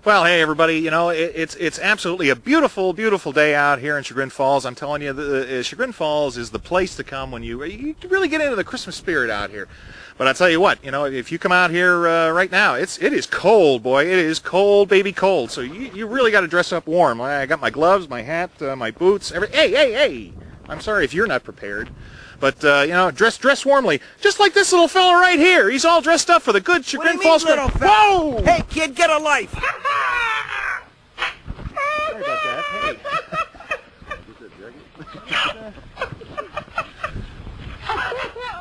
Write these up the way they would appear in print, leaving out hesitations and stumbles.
Well, hey everybody, it's absolutely a beautiful, beautiful day out here in Chagrin Falls. I'm telling you, Chagrin Falls is the place to come when you really get into the Christmas spirit out here. But I tell you what, if you come out here right now, it is cold, boy. It is cold, baby cold. So you really got to dress up warm. I got my gloves, my hat, my boots. Hey! I'm sorry if you're not prepared. But, dress warmly. Just like this little fella right here. He's all dressed up for the good Chagrin Falls. Little fella? Whoa! Hey, kid, get a life. Sorry about that. Hey.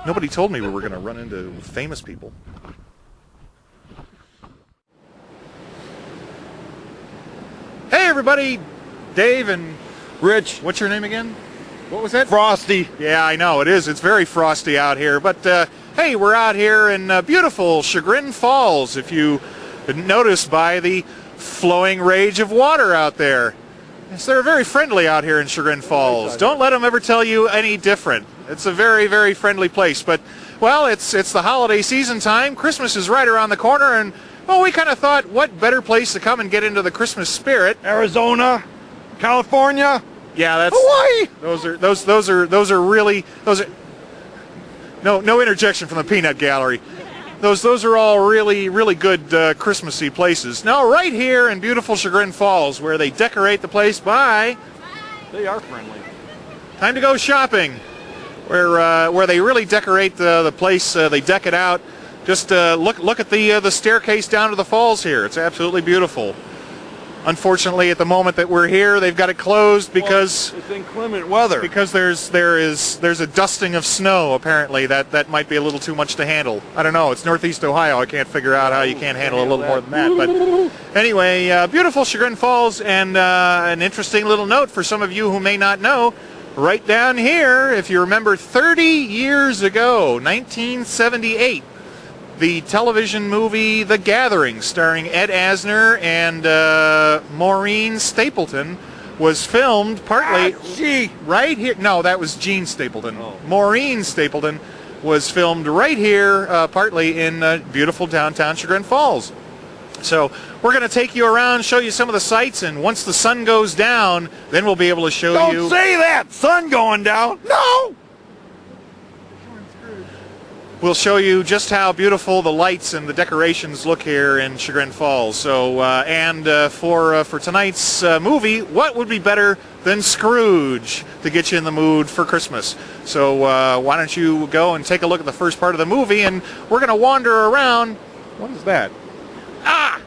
Nobody told me we were going to run into famous people. Hey, everybody. Dave and Ritch. What's your name again? What was that? Frosty. Yeah, I know. It is. It's very frosty out here. But, hey, we're out here in beautiful Chagrin Falls, if you didn't notice by the flowing rage of water out there. Yes, they're very friendly out here in Chagrin Falls. Don't let them ever tell you any different. It's a very, very friendly place. But, well, it's the holiday season time. Christmas is right around the corner, and, well, we kind of thought, what better place to come and get into the Christmas spirit? Arizona, California. Yeah, that's Hawaii. Those are really no interjection from the peanut gallery. Those are all really good Christmassy places. Now, right here in beautiful Chagrin Falls, where they decorate the place by. They are friendly. Time to go shopping, where they really decorate the place. They deck it out. Just look at the staircase down to the falls here. It's absolutely beautiful. Unfortunately, at the moment that we're here, they've got it closed because it's inclement weather. Because there's a dusting of snow. Apparently, that might be a little too much to handle. I don't know. It's Northeast Ohio. I can't figure out how you can't handle a little more than that. But anyway, beautiful Chagrin Falls, and an interesting little note for some of you who may not know. Right down here, if you remember, 30 years ago, 1978. The television movie The Gathering, starring Ed Asner and Maureen Stapleton, was filmed partly right here. No, that was Gene Stapleton. Oh. Maureen Stapleton was filmed right here, partly in beautiful downtown Chagrin Falls. So we're going to take you around, show you some of the sights, and once the sun goes down, then we'll be able to show you. Don't say that! Sun going down! No! We'll show you just how beautiful the lights and the decorations look here in Chagrin Falls. So, for tonight's movie, what would be better than Scrooge to get you in the mood for Christmas? So, why don't you go and take a look at the first part of the movie, and we're going to wander around. What is that? Ah!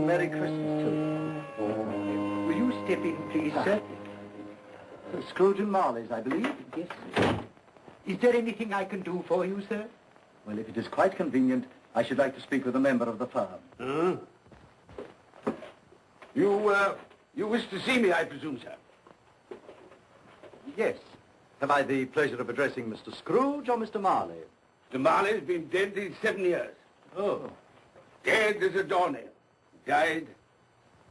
Merry Christmas to you. Will you step in, please, sir? Scrooge and Marley's, I believe. Yes, sir. Is there anything I can do for you, sir? Well, if it is quite convenient, I should like to speak with a member of the firm. You wish to see me, I presume, sir? Yes. Have I the pleasure of addressing Mr. Scrooge or Mr. Marley? Mr. Marley's been dead these 7 years. Oh. Dead as a doornail. Died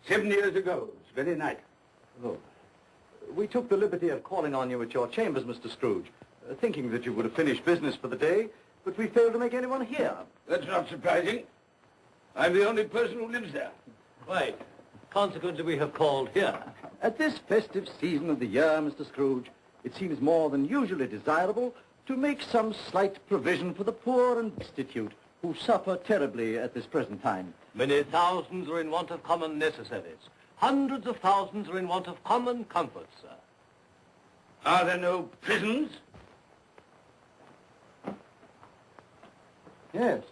7 years ago, this very night. Oh. We took the liberty of calling on you at your chambers, Mr. Scrooge, thinking that you would have finished business for the day, but we failed to make anyone here. That's not surprising. I'm the only person who lives there. Right. Consequently, we have called here. At this festive season of the year, Mr. Scrooge, it seems more than usually desirable to make some slight provision for the poor and destitute who suffer terribly at this present time. Many thousands are in want of common necessaries. Hundreds of thousands are in want of common comforts, sir. Are there no prisons? Yes,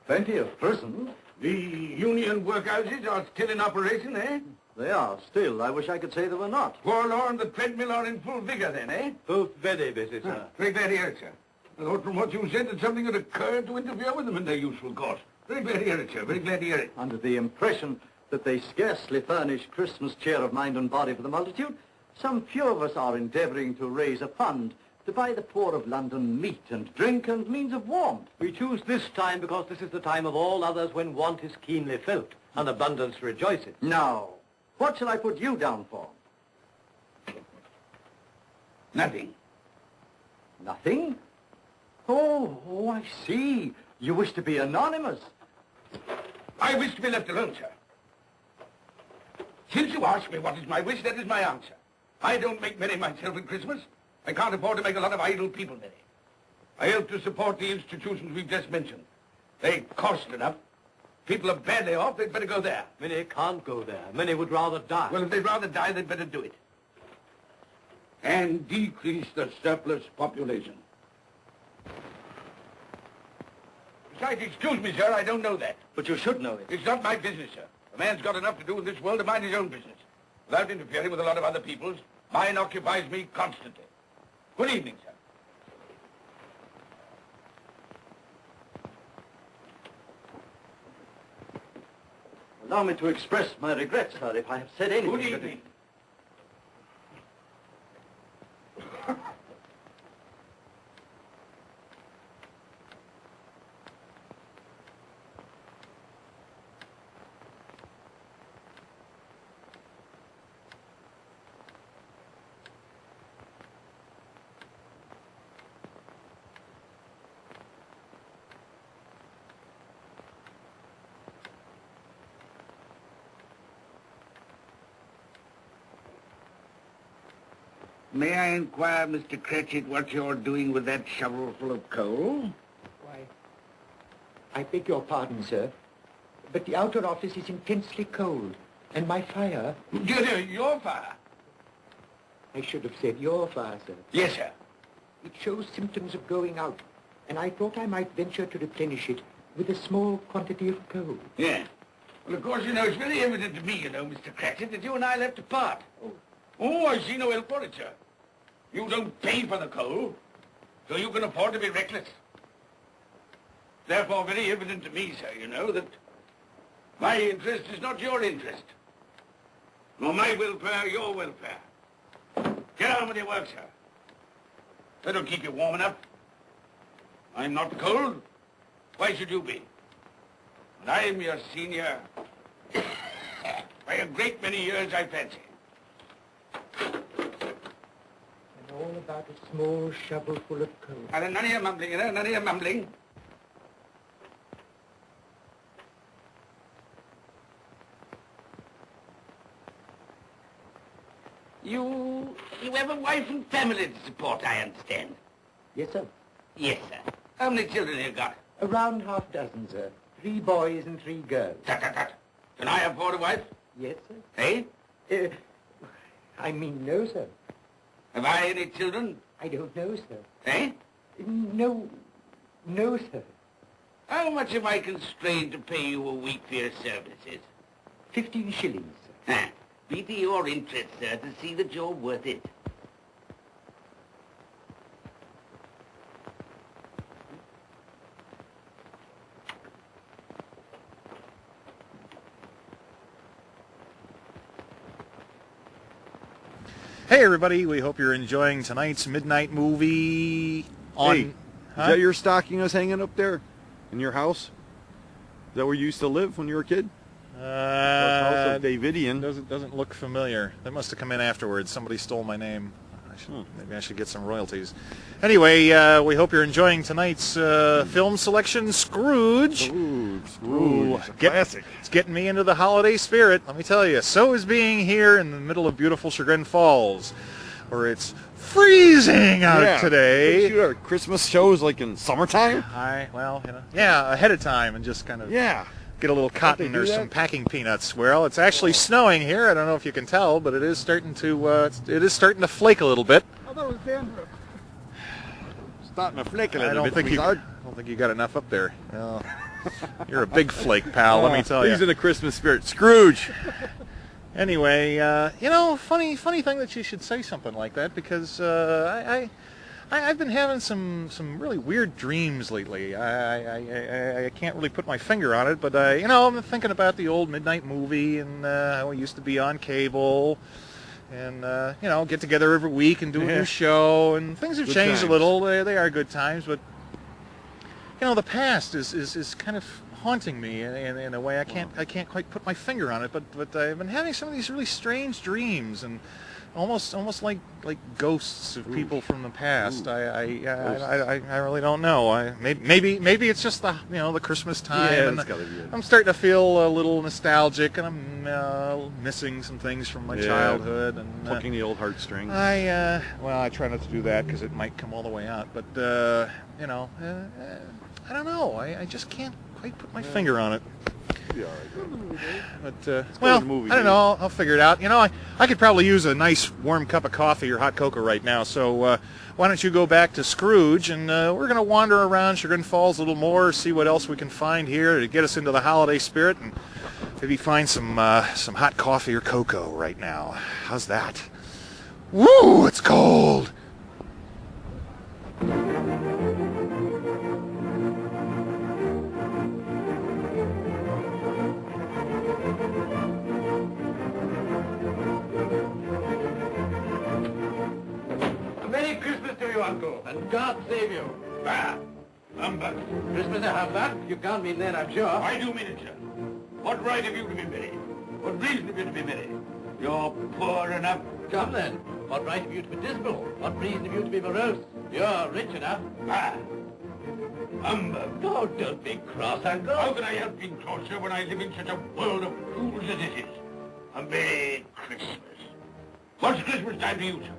plenty of prisons. The union workhouses are still in operation, eh? They are still. I wish I could say they were not. Forlorn, the treadmill are in full vigor then, eh? Both very busy, sir. Very glad to hear it, sir. I thought from what you said that something had occurred to interfere with them in their useful course. Very glad to hear it, sir. Very glad to hear it. Under the impression that they scarcely furnish Christmas cheer of mind and body for the multitude, some few of us are endeavouring to raise a fund to buy the poor of London meat and drink and means of warmth. We choose this time because this is the time of all others when want is keenly felt and abundance rejoices. Now, what shall I put you down for? Nothing. Nothing? Oh, I see. You wish to be anonymous. I wish to be left alone, sir. Since you ask me what is my wish, that is my answer. I don't make merry myself at Christmas. I can't afford to make a lot of idle people merry. I help to support the institutions we've just mentioned. They cost enough. People are badly off, they'd better go there. Many can't go there. Many would rather die. Well, if they'd rather die, they'd better do it. And decrease the surplus population. Besides, excuse me, sir, I don't know that. But you should know it. It's not my business, sir. A man's got enough to do in this world to mind his own business. Without interfering with a lot of other people's, mine occupies me constantly. Good evening, sir. Allow me to express my regrets, sir, if I have said anything. Good evening. May I inquire, Mr. Cratchit, what you're doing with that shovel full of coal? Why, I beg your pardon, sir, but the outer office is intensely cold, and my fire... Your fire? I should have said your fire, sir. Yes, sir. It shows symptoms of going out, and I thought I might venture to replenish it with a small quantity of coal. Yeah. Well, of course, it's very evident to me, Mr. Cratchit, that you and I left apart. Oh, Oh, I see no help for it, sir. You don't pay for the coal, so you can afford to be reckless. Therefore, very evident to me, sir, you know, that my interest is not your interest. Nor my welfare, your welfare. Get on with your work, sir. That'll keep you warm enough. I'm not cold. Why should you be? And I'm your senior by a great many years, I fancy. And all about a small shovel full of coal. And none of your mumbling, you know, none of your mumbling. You have a wife and family to support, I understand. Yes, sir. Yes, sir. How many children have you got? Around half dozen, sir. 3 boys and 3 girls. Tut, tut, tut. Can I afford a wife? Yes, sir. Eh? I mean, no, sir. Have I any children? I don't know, sir. Eh? No, sir. How much am I constrained to pay you a week for your services? 15 shillings, sir. Huh. Be to your interest, sir, to see that you're worth it. Hey everybody, we hope you're enjoying tonight's midnight movie on... Hey, is that your stocking that's hanging up there in your house? Is that where you used to live when you were a kid? House of Davidian. Doesn't look familiar. That must have come in afterwards. Somebody stole my name. Maybe I should get some royalties. Anyway, we hope you're enjoying tonight's film selection, Scrooge. Scrooge. It's a classic. It's getting me into the holiday spirit, let me tell you. So is being here in the middle of beautiful Chagrin Falls, where it's freezing out today. You shoot our Christmas shows like in summertime? Ahead of time and just kind of... Yeah. Get a little cotton or some packing peanuts. Well, it's actually snowing here. I don't know if you can tell, but it is starting to flake a little bit. Oh, that was dandruff. Starting to flake a little I don't think you got enough up there. Well, you're a big flake, pal. Let me tell you. He's in the Christmas spirit. Scrooge. Anyway, funny thing that you should say something like that, because I've been having some really weird dreams lately. I can't really put my finger on it, but I'm thinking about the old midnight movie and how it used to be on cable, and get together every week and do a new show, and things have changed a little. They are good times, but the past is kind of haunting me in a way I can't quite put my finger on it. But I've been having some of these really strange dreams and. Almost like ghosts of people from the past. I really don't know. Maybe it's just the Christmas time. Yeah, and it's gotta be it. I'm starting to feel a little nostalgic, and I'm missing some things from my childhood and plucking the old heartstrings. I try not to do that because it might come all the way out. But I don't know. I just can't quite put my finger on it. But I don't know. I'll figure it out. I could probably use a nice warm cup of coffee or hot cocoa right now. So why don't you go back to Scrooge, and we're going to wander around Chagrin Falls a little more, see what else we can find here to get us into the holiday spirit, and maybe find some hot coffee or cocoa right now. How's that? Woo! It's cold. Merry Christmas to you, Uncle. And God save you. Bah! Humbug. Christmas I have that. You can't mean that, I'm sure. I do mean it, sir. What right have you to be merry? What reason have you to be merry? You're poor enough. Come then. What right have you to be dismal? What reason have you to be morose? You're rich enough. Bah! Humbug. Oh, don't be cross, Uncle. How can I help being cross, sir, when I live in such a world of fools as this is? A Merry Christmas. What's Christmas time to you, sir?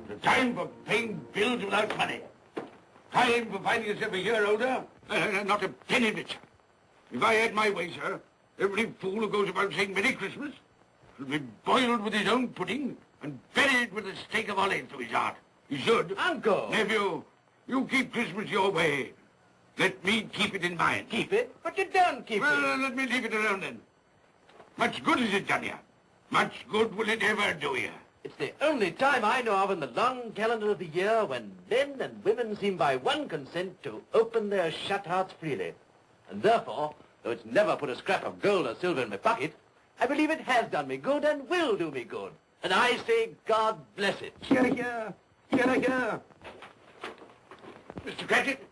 The time for paying bills without money. Time for finding yourself a year older, not a penny richer. If I had my way, sir, every fool who goes about saying Merry Christmas should be boiled with his own pudding and buried with a stake of olive to his heart. He should. Uncle! Nephew, you keep Christmas your way. Let me keep it in mine. Keep it? But you don't keep it. Well, let me leave it alone then. Much good has it done you. Much good will it ever do you. It's the only time I know of in the long calendar of the year when men and women seem by one consent to open their shut hearts freely. And therefore, though it's never put a scrap of gold or silver in my pocket, I believe it has done me good and will do me good. And I say, God bless it. Hear, hear. Hear, hear. Mr. Cratchit,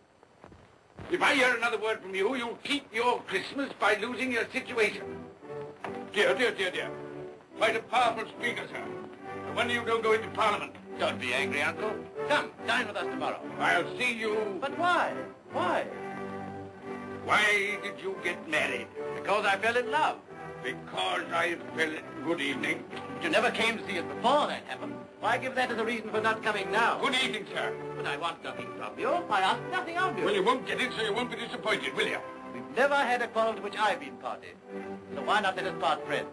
if I hear another word from you, you'll keep your Christmas by losing your situation. Dear, dear, dear, dear. Quite a powerful speaker, sir. No wonder you don't go into Parliament. Don't be angry, Uncle. Come, dine with us tomorrow. I'll see you... But why? Why? Why did you get married? Because I fell in love. Because I fell... Good evening. But you never came to see us before that happened. Why give that as a reason for not coming now? Good evening, sir. But I want nothing from you. I ask nothing of you. Well, you won't get it, so you won't be disappointed, will you? We've never had a quarrel to which I've been party. So why not let us part friends?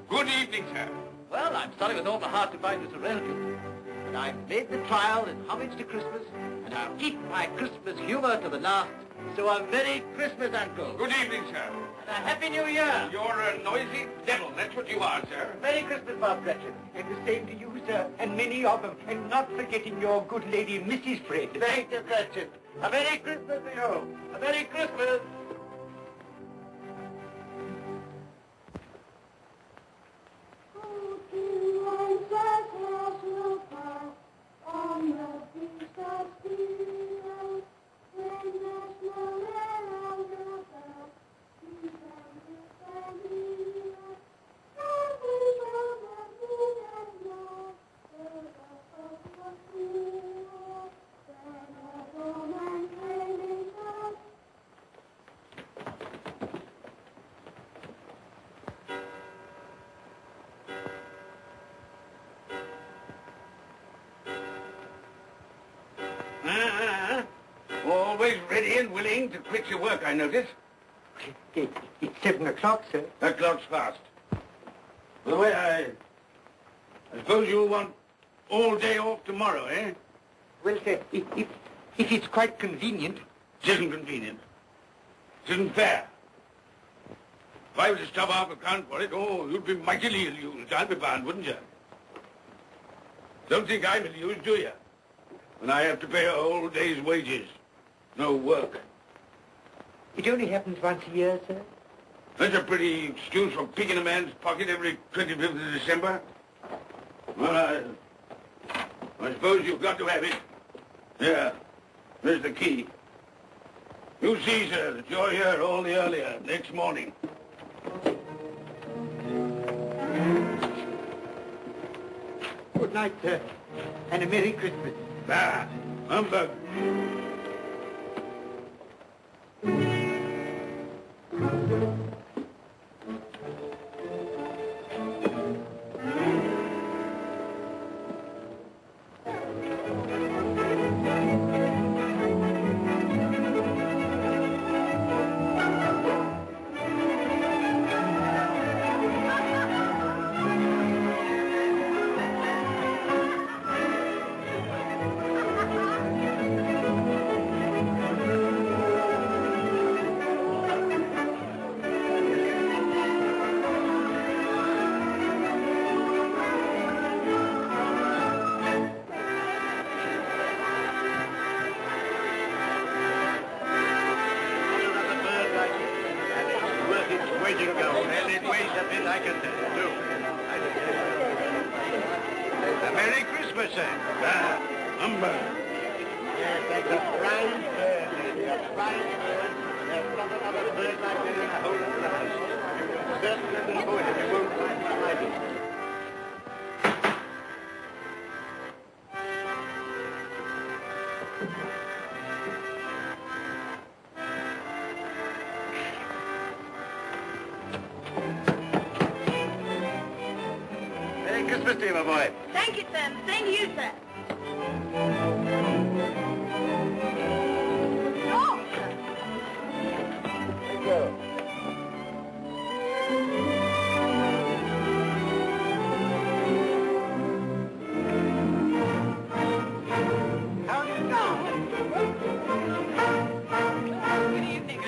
Good evening, sir. Well, I'm sorry with all my heart to find you so relative. But I've made the trial in homage to Christmas, and I'll keep my Christmas humor to the last. So a Merry Christmas, Uncle. Good evening, sir. And a Happy New Year. You're a noisy devil, that's what you are, sir. Merry Christmas, Bob Cratchit. And the same to you, sir, and many of them. And not forgetting your good lady, Mrs. Fred. Thank you, Cratchit. A Merry Christmas to you. A Merry Christmas. Always ready and willing to quit your work, I notice. It's 7 o'clock, sir. That clock's fast. By the way, I suppose you'll want all day off tomorrow, eh? Well, sir, if it's quite convenient. It isn't convenient. It isn't fair. If I was to stop half account for it, oh, you'd be mightily ill-used, I'll be bound, wouldn't you? Don't think I'm ill-used, do you? When I have to pay a whole day's wages. No work. It only happens once a year, sir. That's a pretty excuse for picking a man's pocket every 25th of December. Well, I suppose you've got to have it. Yeah, there's the key. You see, sir, that you're here all the earlier next morning. Good night, sir, and a Merry Christmas. Ah, humbug. Christmas to you, my boy. Thank you, sir. Same to you, sir. Oh, sir. Thank you. How do you know? Good evening.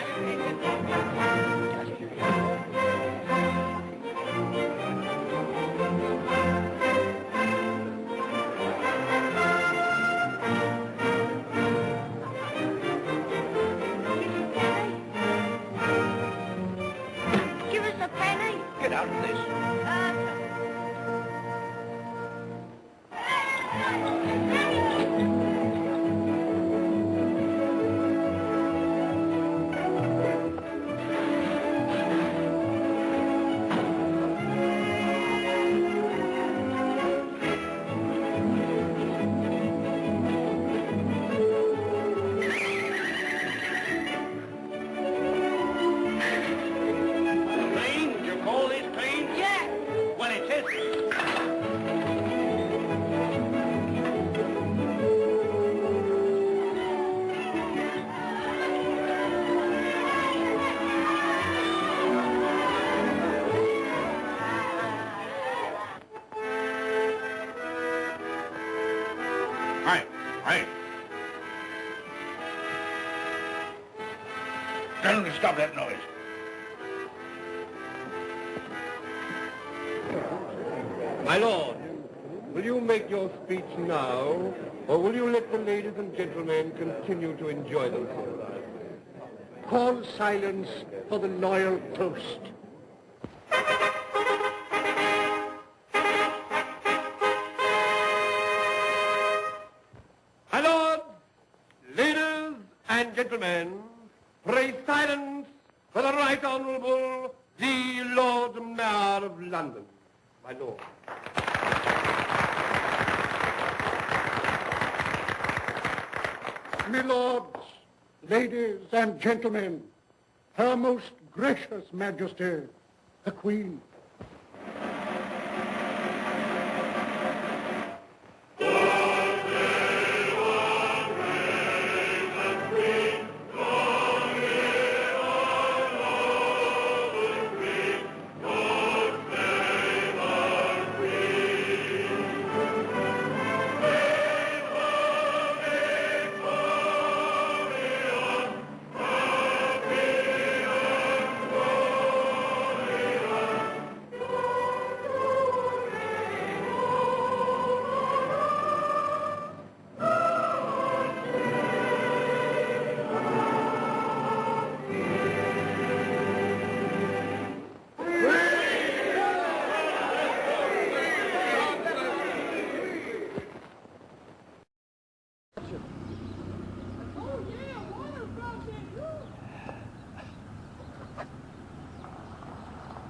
Aye, aye. Tell him to stop that noise. My lord, will you make your speech now, or will you let the ladies and gentlemen continue to enjoy themselves? Call silence for the loyal toast. My lord, ladies and gentlemen, pray silence for the Right Honourable the Lord Mayor of London. My lord. My lords, ladies and gentlemen, Her Most Gracious Majesty, the Queen.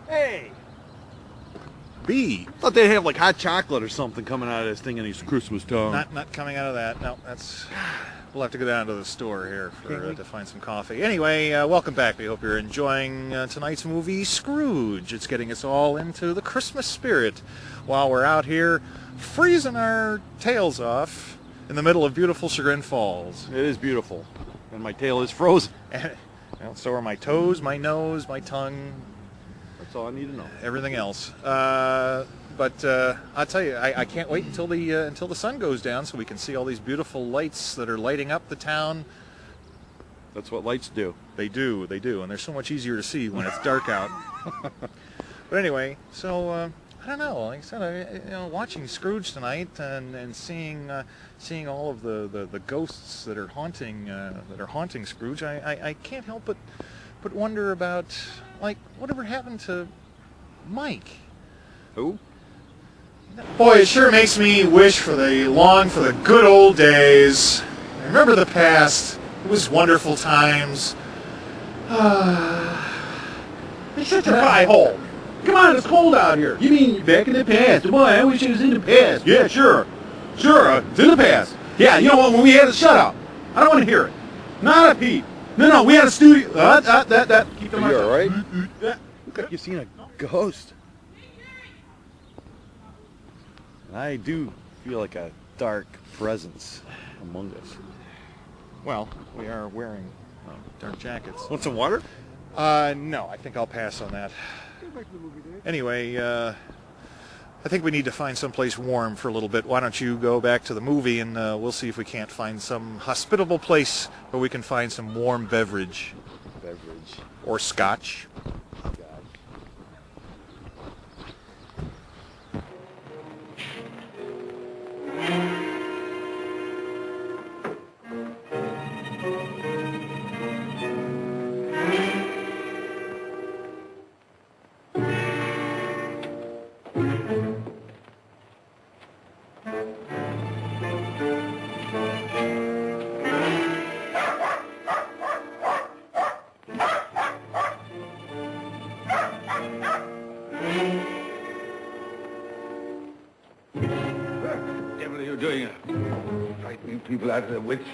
Hey! B. Thought they'd have like hot chocolate or something coming out of this thing in these Christmas time. Not coming out of that. No, that's. We'll have to go down to the store here to find some coffee. Anyway, welcome back. We hope you're enjoying tonight's movie, Scrooge. It's getting us all into the Christmas spirit while we're out here freezing our tails off in the middle of beautiful Chagrin Falls. It is beautiful, and my tail is frozen. And, well, so are my toes, my nose, my tongue. That's all I need to know. Everything else. But I'll tell you, I can't wait until the sun goes down so we can see all these beautiful lights that are lighting up the town. That's what lights do. They do, and they're so much easier to see when it's dark out. But anyway, so I don't know. Like I said, watching Scrooge tonight and seeing all of the ghosts that are haunting Scrooge, I can't help but wonder about, like, whatever happened to Mike. Who? Boy, it sure makes me wish for the good old days. I remember the past. It was wonderful times. Shut your pie hole. Come on, it's cold out here. You mean back in the past? Boy, I wish it was in the past. Yeah, sure. Sure, it's in the past. Yeah, you know what, when we had a shut up. I don't want to hear it. Not a peep. No, we had a studio. Keep them Are you all right? Yeah. Look like you've seen a ghost. And I do feel like a dark presence among us. Well, we are wearing dark jackets. Want some water? No, I think I'll pass on that. Anyway, I think we need to find someplace warm for a little bit. Why don't you go back to the movie and we'll see if we can't find some hospitable place where we can find some warm beverage. Or scotch. Doing frightening people out of their wits.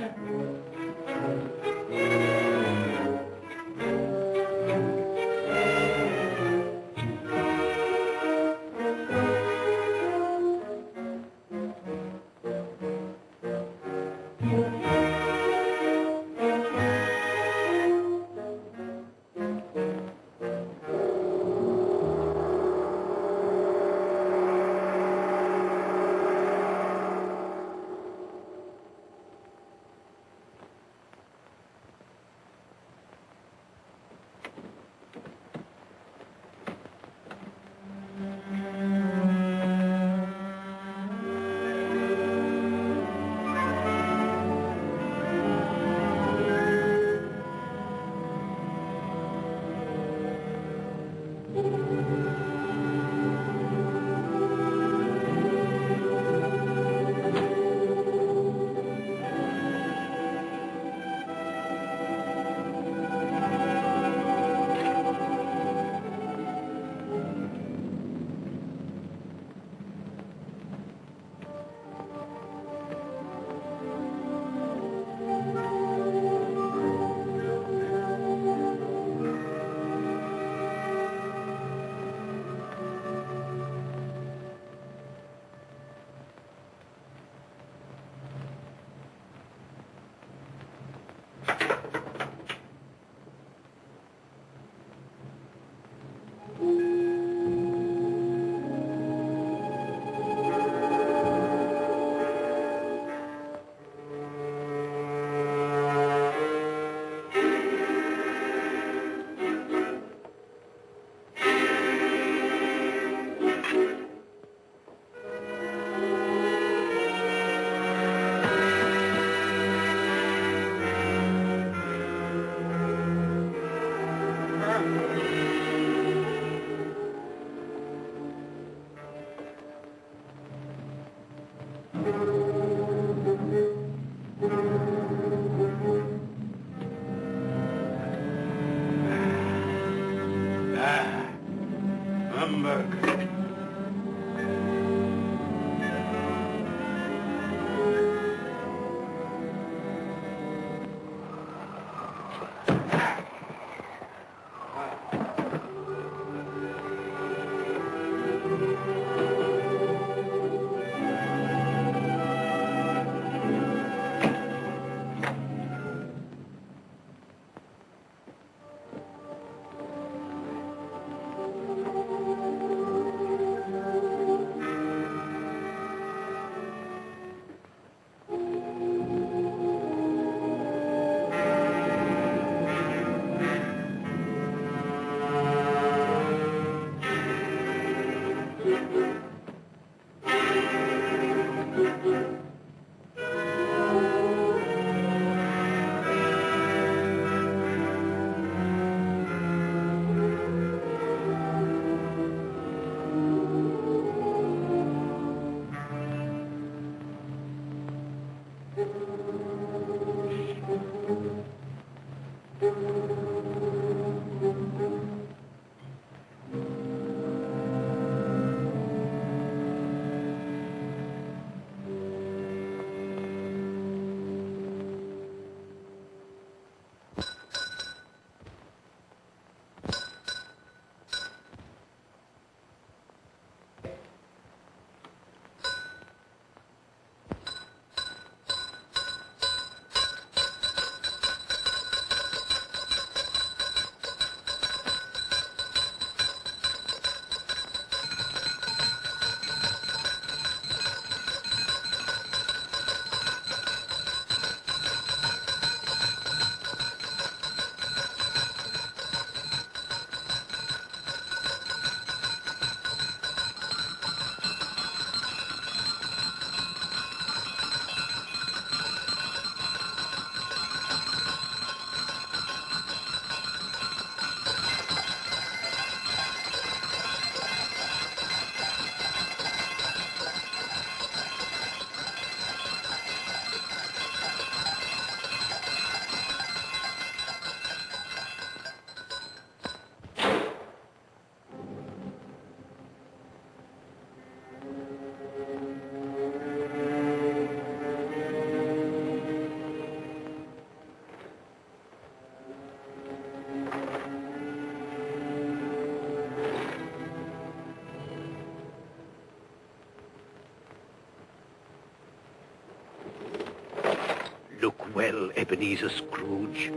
Look well, Ebenezer Scrooge,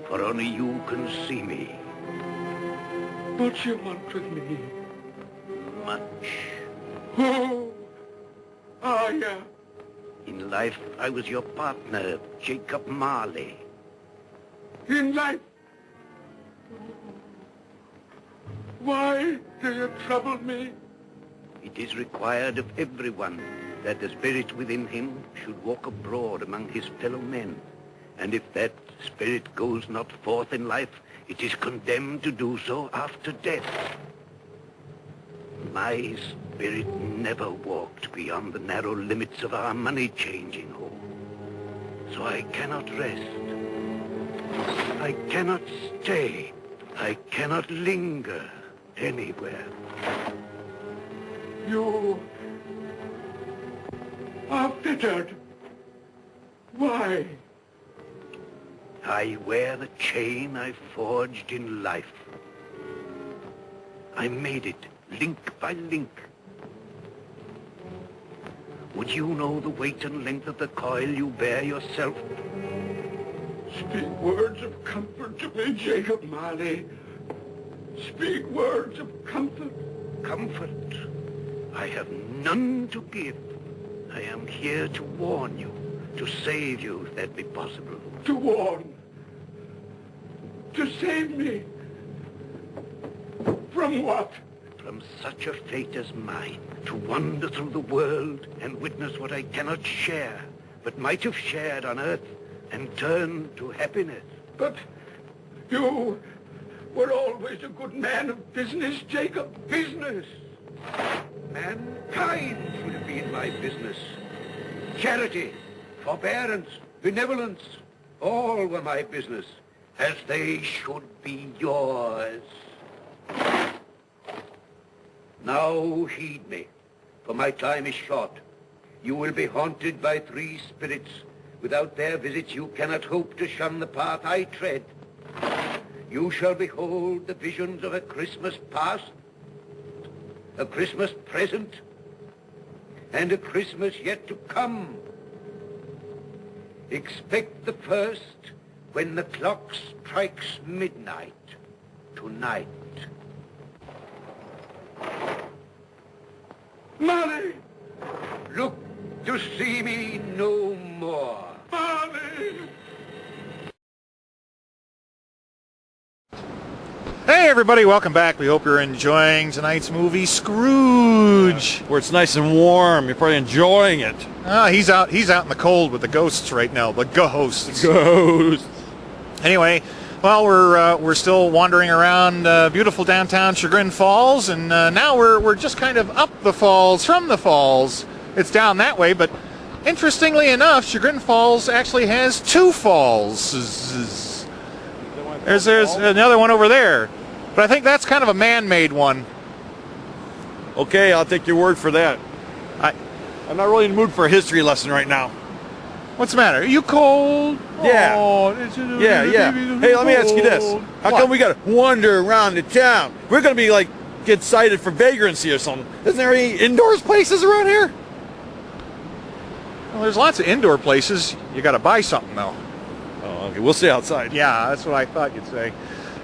for only you can see me. What you want with me? Much. Oh, yeah. In life, I was your partner, Jacob Marley. In life. Why do you trouble me? It is required of everyone that the spirit within him should walk abroad among his fellow men. And if that spirit goes not forth in life, it is condemned to do so after death. My spirit never walked beyond the narrow limits of our money-changing hall. So I cannot rest. I cannot stay. I cannot linger anywhere. You are fettered. Why? I wear the chain I forged in life. I made it link by link. Would you know the weight and length of the coil you bear yourself? Speak words of comfort to me, Jacob Marley. Speak words of comfort. Comfort? I have none to give. I am here to warn you, to save you if that be possible. To warn. To save me. From what? From such a fate as mine, to wander through the world and witness what I cannot share, but might have shared on earth and turn to happiness. But you were always a good man of business, Jacob. Business. Mankind should have been my business. Charity, forbearance, benevolence, all were my business, as they should be yours. Now heed me, for my time is short. You will be haunted by 3 spirits. Without their visits you cannot hope to shun the path I tread. You shall behold the visions of a Christmas past, a Christmas present, and a Christmas yet to come. Expect the first when the clock strikes midnight tonight. Marley! Look to see me no more. Marley! Hey everybody, welcome back. We hope you're enjoying tonight's movie, Scrooge. Where it's nice and warm. You're probably enjoying it. He's out in the cold with the ghosts right now. The ghosts. Ghosts. Anyway, well, we're still wandering around beautiful downtown Chagrin Falls, and now we're just kind of up the falls from the falls. It's down that way, but interestingly enough, Chagrin Falls actually has 2 falls. There's another one over there, but I think that's kind of a man-made one. Okay, I'll take your word for that. I'm not really in the mood for a history lesson right now. What's the matter? Are you cold? Yeah. Oh, Yeah. Hey, let me ask you this. How come we got to wander around the town? We're going to be like, get cited for vagrancy or something. Isn't there any indoors places around here? Well, there's lots of indoor places. You got to buy something, though. Oh, okay. We'll stay outside. Yeah, that's what I thought you'd say.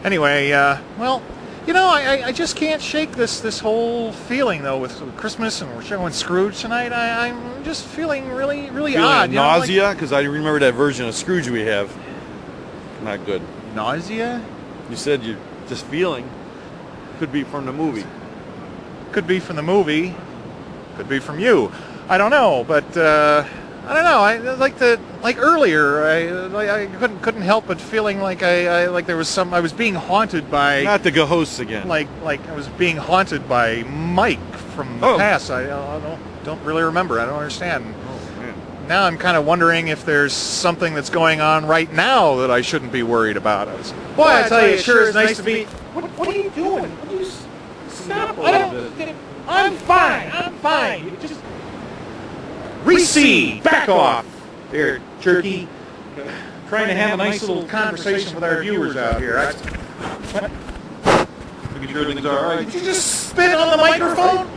Anyway, well, you know, I just can't shake this whole feeling, though, with Christmas, and we're showing Scrooge tonight. I'm just feeling really odd. Feeling nausea? Because I remember that version of Scrooge we have. Not good. Nausea? You said you're just feeling. Could be from the movie. Could be from the movie. Could be from you. I don't know, but I don't know. Like earlier, I couldn't help but feeling like I was being haunted by. Not the ghosts again. Like I was being haunted by Mike from the past. I don't really remember. I don't understand. Oh man. Now I'm kind of wondering if there's something that's going on right now that I shouldn't be worried about. Boy, I tell you, it sure is nice to be. What are you doing? Stop! I'm fine. You just recede. Back off. There, jerky. Trying to have a nice little conversation with our viewers out here. Making sure everything's all right. Did you just spit on the microphone?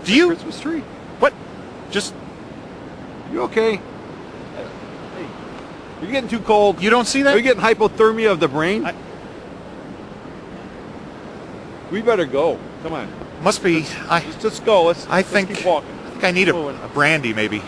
Do you? Christmas tree. What? Just. You okay? You're getting too cold. You don't see that? Are you getting hypothermia of the brain? We better go. Come on. Must be. Let's just go. Let's keep walking. I think I need a brandy, maybe.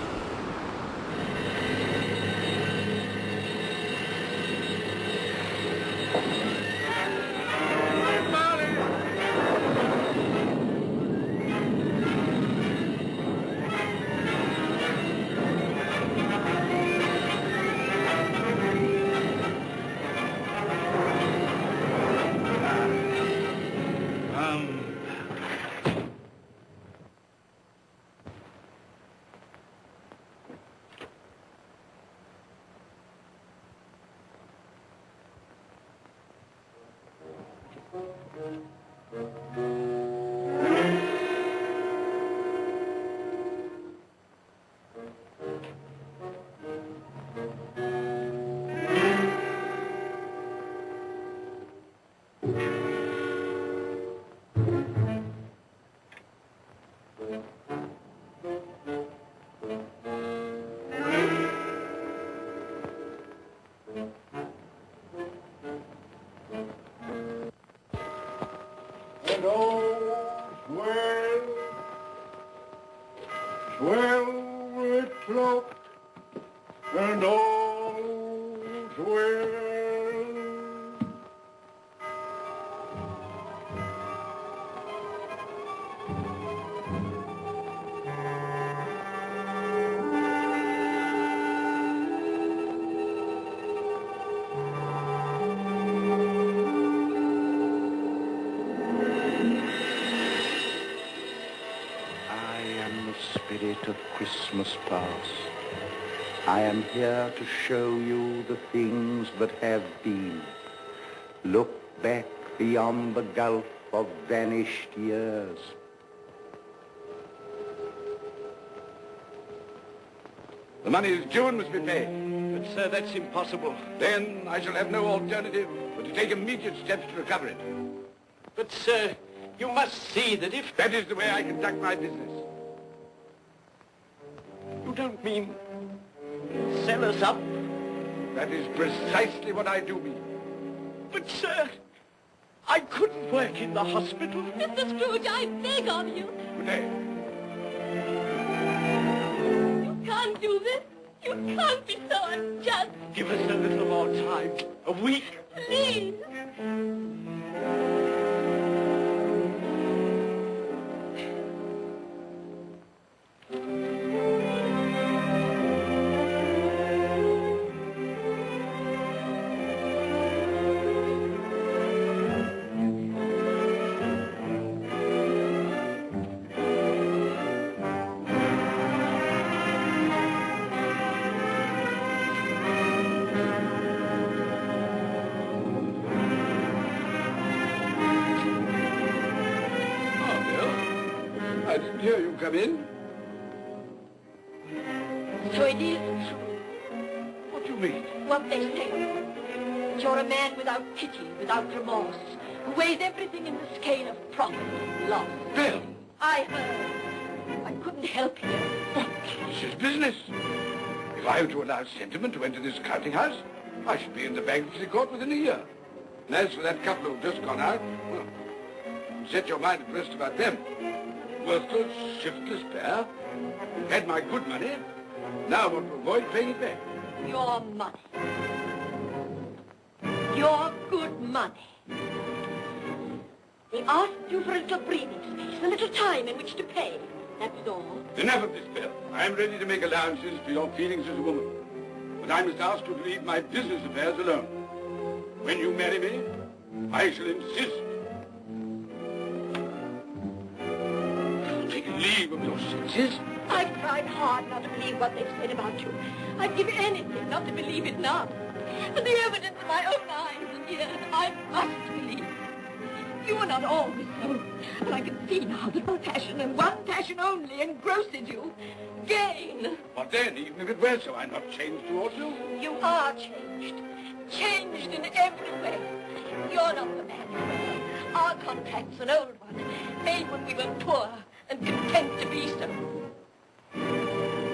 And all's well, well with cloak, and all's well. Spirit of Christmas past, I am here to show you the things that have been. Look back beyond the gulf of vanished years. The money is due and must be paid. But, sir, that's impossible. Then I shall have no alternative but to take immediate steps to recover it. But, sir, you must see that if... That is the way I conduct my business. You don't mean sell us up? That is precisely what I do mean. But, sir, I couldn't work in the hospital. Mr. Scrooge, I beg of you. Good day. You can't do this. You can't be so unjust. Give us a little more time. A week. Please. I didn't hear you come in. So it is true, What do you mean? what they say. That you're a man without pity, without remorse, who weighs everything in the scale of profit and loss. Bill! I heard. I couldn't help you. But this is business. If I were to allow sentiment to enter this counting house, I should be in the bankruptcy court within a year. And as for that couple who've just gone out, well, set your mind at rest about them. Worthless, shiftless pair. Had my good money. Now want to avoid paying it back. Your money. Your good money. They asked you for a little breathing space, a little time in which to pay. That was all. Enough of this, Bill. I am ready to make allowances for your feelings as a woman. But I must ask you to leave my business affairs alone. When you marry me, I shall insist. Take leave of your senses. I've tried hard not to believe what they've said about you. I'd give anything not to believe it now. But the evidence of my own eyes and ears, I must believe. You were not always so. But I can see now that one passion and one passion only engrosses you. Gain. But then, even if it were so, I'm not changed towards you. You are changed. Changed in every way. You're not the man you were. Our contract's an old one, made when we were poor and content to be so.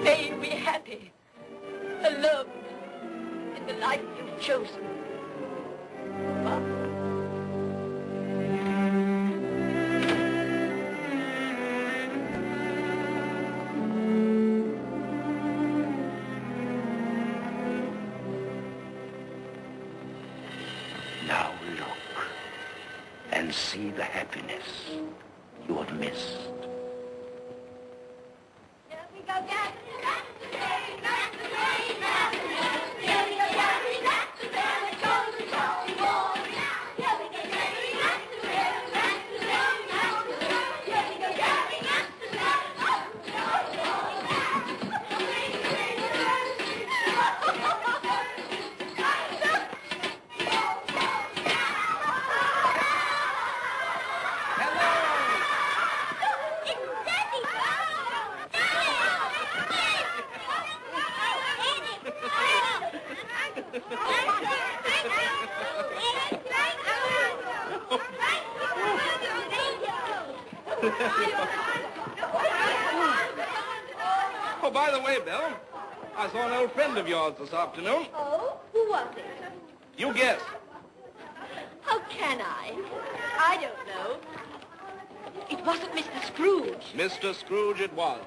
May you be happy, alone, in the life you've chosen. But Now look and see the happiness you have missed. here we go, Dad. Oh, by the way, Bill, I saw an old friend of yours this afternoon. Oh, who was it? You guess. How can I? I don't know. It wasn't Mr. Scrooge. Mr. Scrooge it was.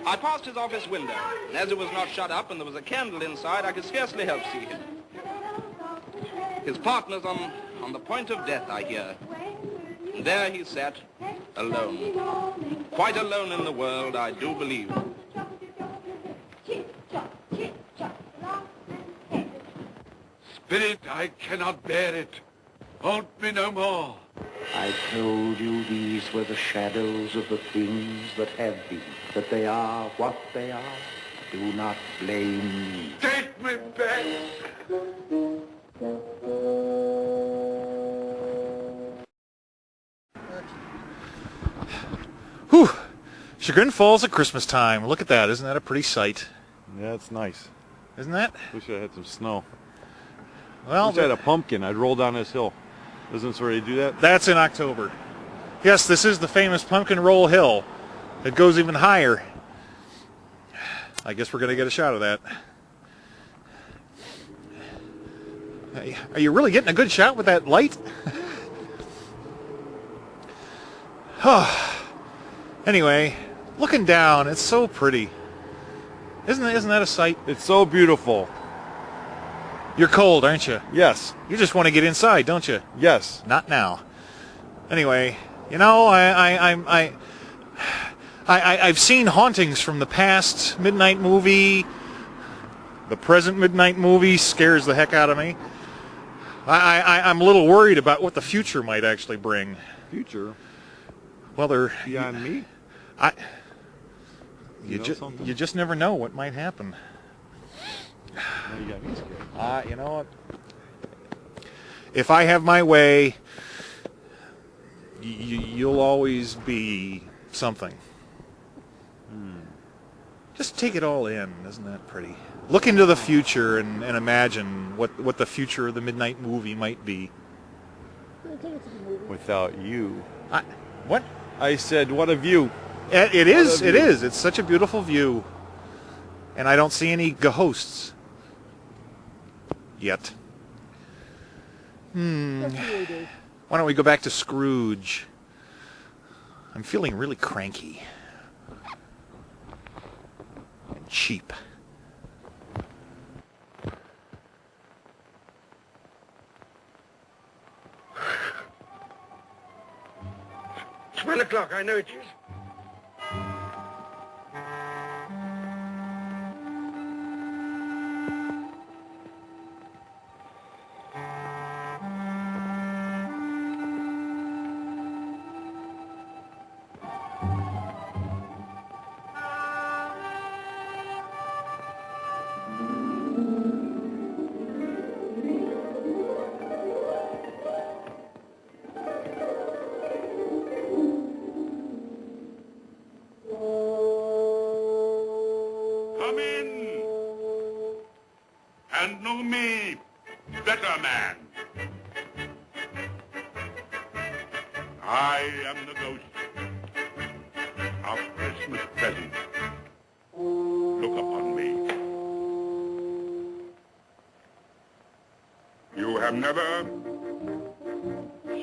I passed his office window, and as it was not shut up and there was a candle inside, I could scarcely help see him. His partner's on the point of death, I hear. And there he sat, alone. Quite alone in the world, I do believe. Spirit, I cannot bear it. Haunt me no more. I told you these were the shadows of the things that have been, that they are what they are. Do not blame me. Take me back. Whew. Chagrin Falls at Christmas time. Look at that. Isn't that a pretty sight? Yeah, it's nice. Isn't that? Wish I had some snow. Well, Wish I had a pumpkin. I'd roll down this hill. Doesn't this already do that? that's in October. Yes, this is the famous Pumpkin Roll Hill. It goes even higher. I guess we're going to get a shot of that. Are you really getting a good shot with that light? Anyway, looking down, it's so pretty. Isn't that a sight? It's so beautiful. You're cold, aren't you? Yes. You just want to get inside, don't you? Yes. Not now. Anyway, you know, I've seen hauntings from the past Midnight movie. The present Midnight movie scares the heck out of me. I'm a little worried about what the future might actually bring. Future? Well, they're Beyond me? You just never know what might happen. Now you got me scared. You know what? If I have my way, you'll always be something. Just take it all in. Isn't that pretty? Look into the future and imagine what the future of the Midnight movie might be. Without you. What? I said, what a view. It is. It is. It's such a beautiful view. And I don't see any ghosts. Yet. Why don't we go back to Scrooge? I'm feeling really cranky. And cheap. $12 I know it is. Come in and know me, better man. I am the ghost of Christmas present. Look upon me. have never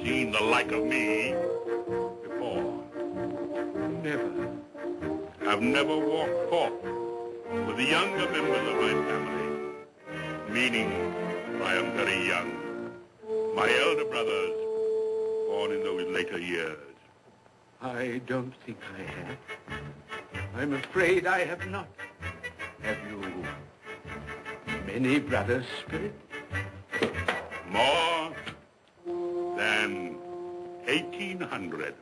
seen the like of me before. Never. I've never walked forth with the younger members of my family, meaning I am very young. My elder brothers, born in those later years. I don't think I have. I'm afraid I have not. Have you many brothers, Spirit? More than 1,800.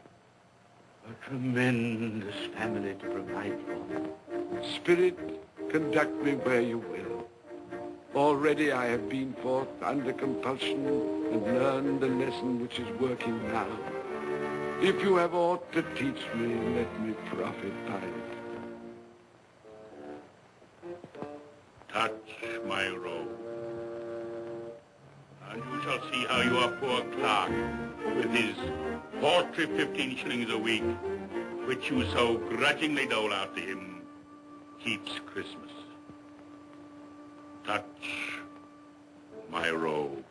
A tremendous family to provide for. Spirit, conduct me where you will. Already I have been forth under compulsion and learned the lesson which is working now. If you have aught to teach me, let me profit by it. Touch my robe, and you shall see how your poor clerk, with his paltry 15 shillings a week, which you so grudgingly dole out to him, keeps Christmas. Touch my robe.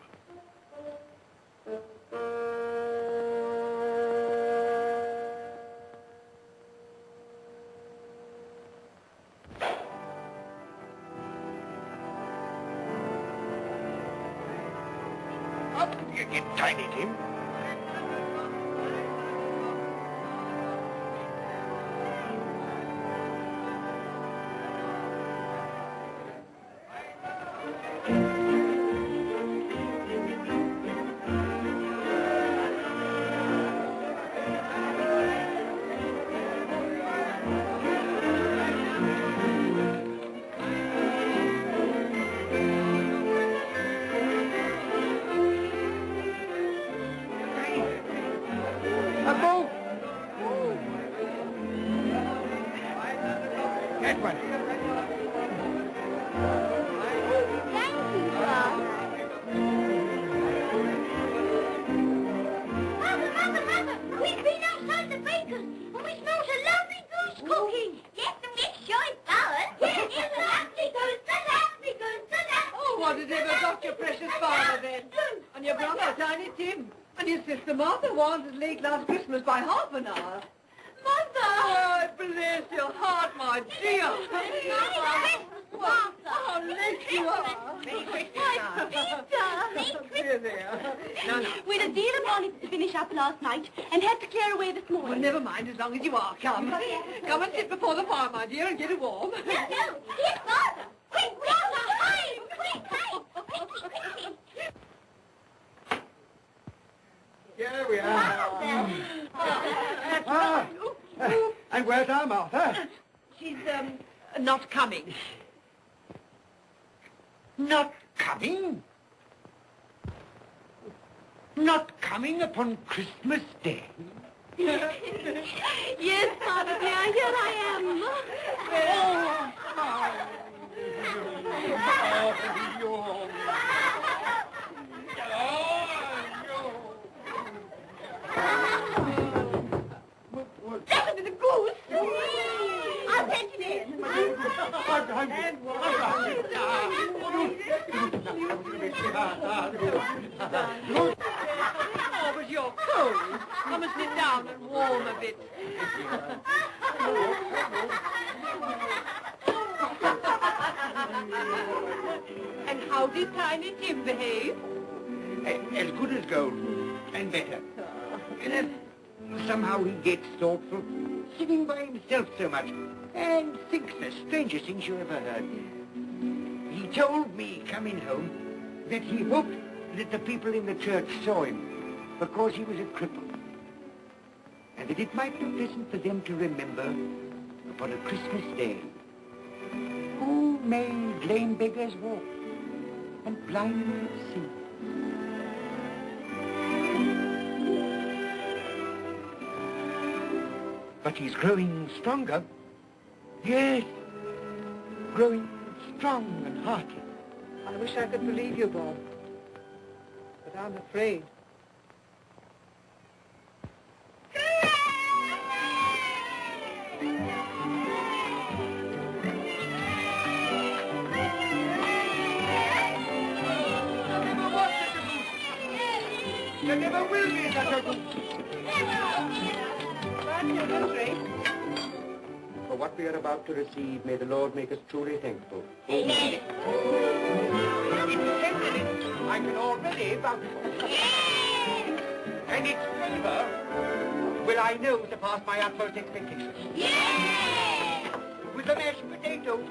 Up you get, Tiny Tim. That one. Thank you, Bob. Mother, we've been outside the baker's and we smelled a lovely goose cooking. Yes, and it's sure flowers. Yes, it's a lovely goose, a lovely goose, a lovely. Oh, what has ever got your precious father then? And your brother, Tiny Tim. And your sister Martha wanted late last Christmas by half an hour. Mother! Oh, bless your heart, my dear. Martha. How late you are. Merry Christmas, There, there. No. We had a deal of money to finish up last night and had to clear away this morning. Well, never mind, as long as you are. Come. Come and sit before the fire, my dear, and get it warm. No. Here's Martha. Quick, Martha, hide. Quick, hide. Here we are. And where's our Martha? She's, not coming. Not coming? Not coming upon Christmas Day? Yes, Father dear, here I am. Listen to the goose. I'll take it in. Oh, but you're cold. Come and sit down and warm a bit. And how did Tiny Tim behave? As good as gold, and better. Somehow he gets thoughtful, sitting by himself so much, and thinks the strangest things you ever heard. He told me, coming home, that he hoped that the people in the church saw him, because he was a cripple. And that it might be pleasant for them to remember, upon a Christmas day, who made lame beggars walk, and blind men see. But he's growing stronger. Yes, growing strong and hearty. I wish I could believe you, Bob. But I'm afraid. There never will be such a goose. For what we are about to receive, may the Lord make us truly thankful. Amen. I can already vouch for it. And its flavor will I know surpass my utmost expectations. With the mashed potatoes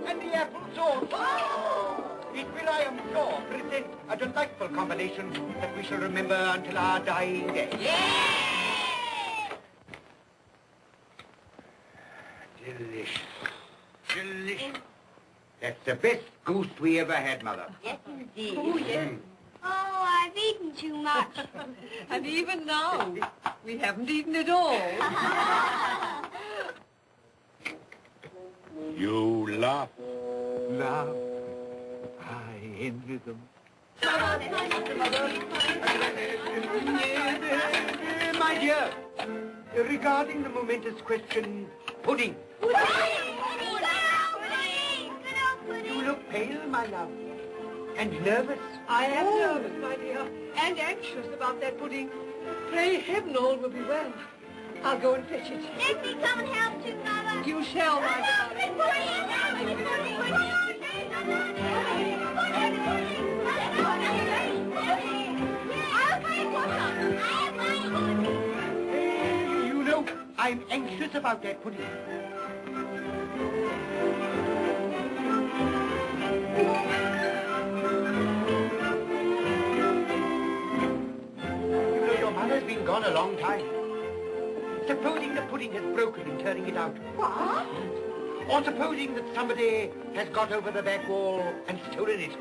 and the apple sauce, it will, I am sure, present a delightful combination that we shall remember until our dying day. Delicious. Delicious. That's the best goose we ever had, Mother. Yes, indeed. Oh, yes. Oh, I've eaten too much. And even now, we haven't eaten it all. You laugh. Love. I envy them. My dear, regarding the momentous question, pudding. You look pale, my love, and nervous. I am nervous, my dear, and anxious about that pudding. Pray heaven all will be well. I'll go and fetch it. Let me come and help you, Mother. You shall, my darling. You know, I'm anxious about that pudding. You know, your mother's been gone a long time. Supposing the pudding has broken in turning it out. What? Or supposing that somebody has got over the back wall and stolen it.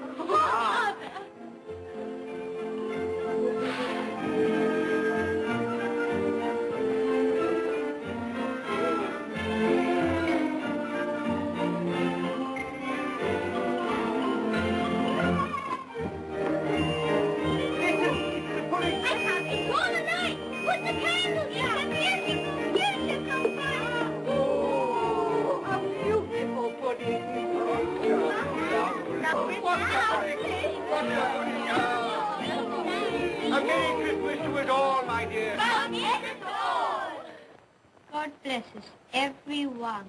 A Merry Christmas to us all, my dear. God bless us, everyone.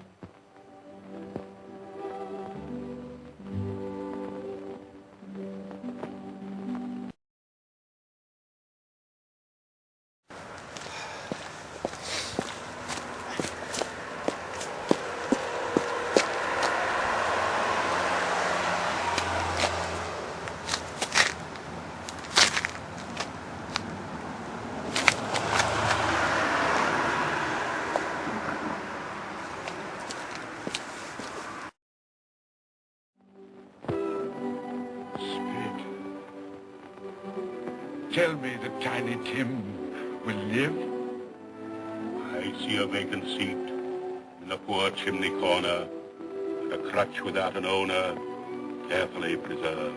Tell me that Tiny Tim will live. I see a vacant seat in the poor chimney corner, and a crutch without an owner, carefully preserved.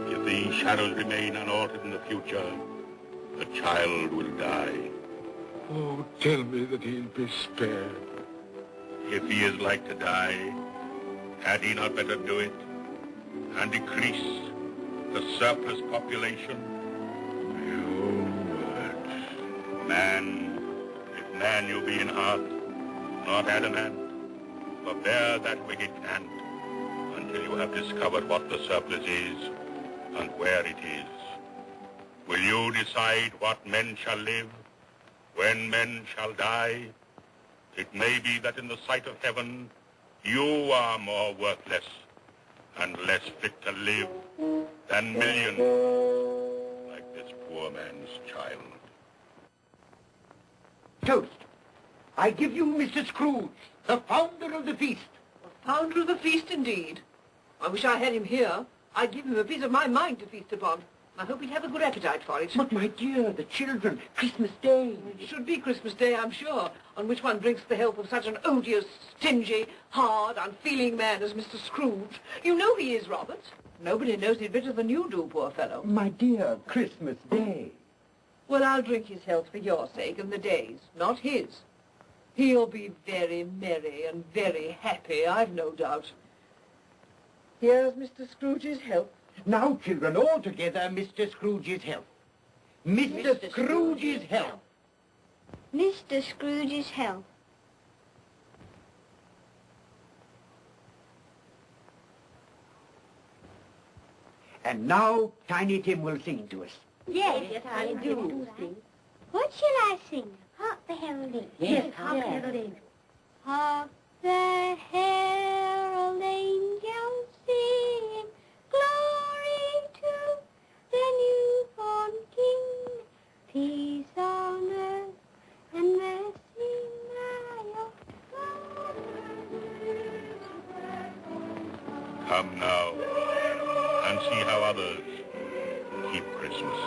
If these shadows remain unaltered in the future, the child will die. Oh, tell me that he'll be spared. If he is like to die, had he not better do it and decrease the surplus population? Man, if man you be in heart, not adamant, forbear that wicked cant until you have discovered what the surplus is and where it is. Will you decide what men shall live, when men shall die? It may be that in the sight of heaven you are more worthless and less fit to live than millions like this poor man's child. Toast. I give you Mr. Scrooge, the founder of the feast. Founder of the feast, indeed. I wish I had him here. I'd give him a piece of my mind to feast upon. I hope he'd have a good appetite for it. But, my dear, the children, Christmas Day. It should be Christmas Day, I'm sure, on which one drinks the health of such an odious, stingy, hard, unfeeling man as Mr. Scrooge. You know he is, Robert. Nobody knows it better than you do, poor fellow. My dear, Christmas Day. Well, I'll drink his health for your sake and the day's, not his. He'll be very merry and very happy, I've no doubt. Here's Mr. Scrooge's health. Now, children, all together, Mr. Scrooge's health. Mr. Scrooge's health. Mr. Scrooge's health. And now Tiny Tim will sing to us. Yes, I do sing. What shall I sing? Hark the heralding. Yes, hark the heralding. Hark the herald angels sing, glory to the newborn King, peace on earth and mercy nigh of Come now and see how others keep Christmas.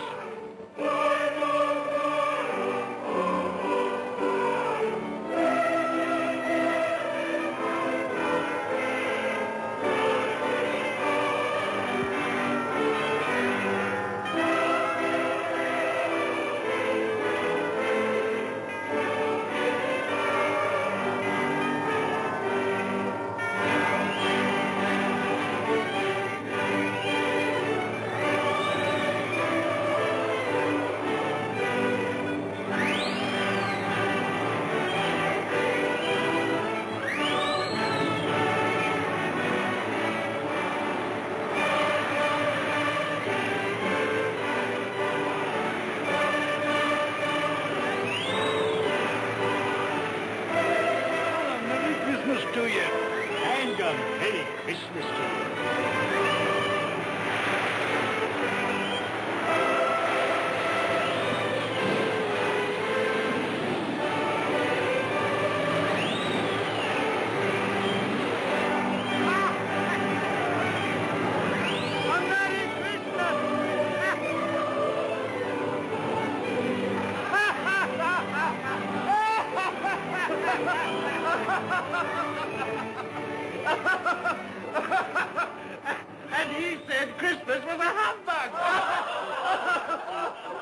And he said Christmas was a humbug.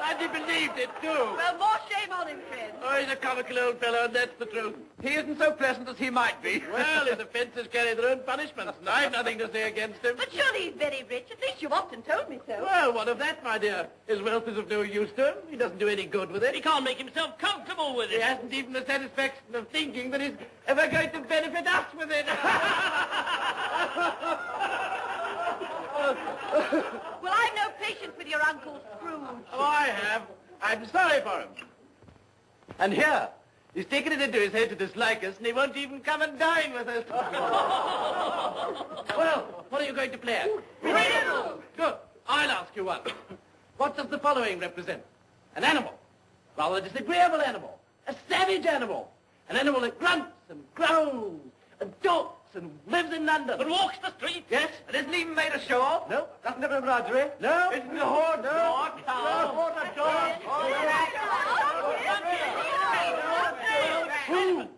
And he believed it, too. Well, more shame on him, friend. Oh, he's a comical old fellow, and that's the truth. He isn't so pleasant as he might be. Well, his offences carry their own punishments, and I've nothing to say against him. But surely he's very rich. At least you've often told me so. Well, what of that, my dear? His wealth is of no use to him. He doesn't do any good with it. He can't make himself comfortable with it. He hasn't even the satisfaction of thinking that he's ever going to benefit us with it. Well, I've no patience with your Uncle Scrooge. Oh, I have. I'm sorry for him. And here, he's taken it into his head to dislike us, and he won't even come and dine with us. Well, what are you going to play at? Riddle. Good. I'll ask you one. What does the following represent? An animal. Rather a disagreeable animal. A savage animal. An animal that grunts and growls and talks and lives in London. But walks the streets. Yes, and isn't even made a show of. No, doesn't have an embroidery. No. Isn't a horse. No. Nor a cow. No, not a dog. Who?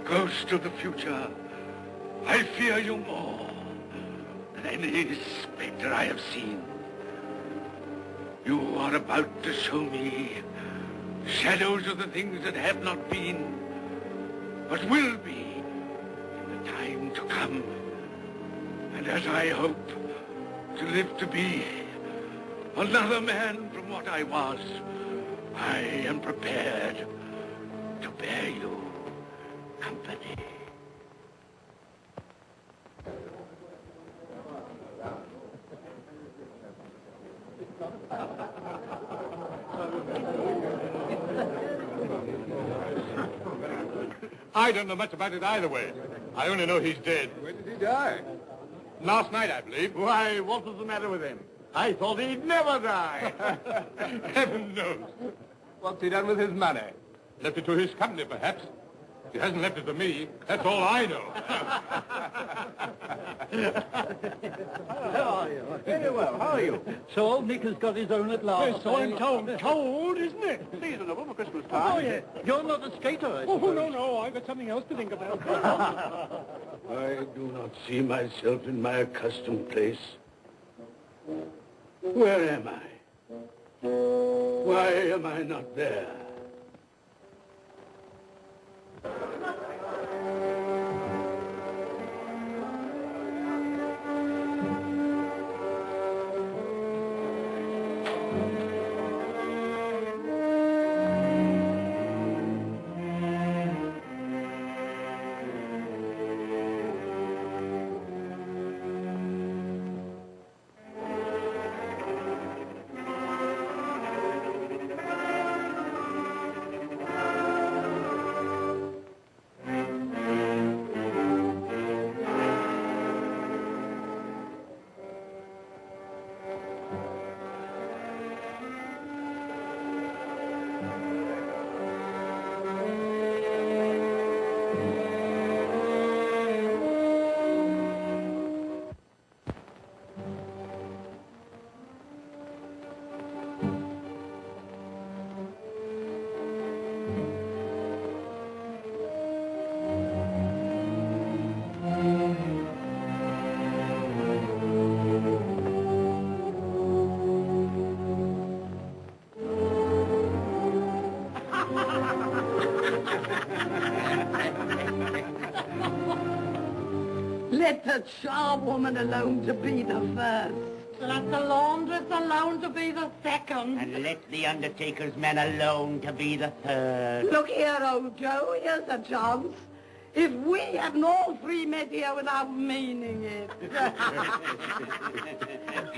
Ghost of the future, I fear you more than any spectre I have seen. You are about to show me shadows of the things that have not been, but will be in the time to come. And as I hope to live to be another man from what I was, I am prepared to bear you company. I don't know much about it either way. I only know he's dead. When did he die? Last night, I believe. Why, what was the matter with him? I thought he'd never die. Heaven knows. What's he done with his money? Left it to his company, perhaps. He hasn't left it to me. That's all I know. How are you? Very well. How are you? So old Nick has got his own at last. Yes, so I'm told. Cold, isn't it? Seasonable for Christmas time. Oh, yeah. You're not a skater, I suppose. Oh, no. I've got something else to think about. I do not see myself in my accustomed place. Where am I? Why am I not there? Let the charwoman alone to be the first. Let the laundress alone to be the second. And let the undertaker's man alone to be the third. Look here, old Joe, here's a chance. If we hadn't all three met here without meaning it.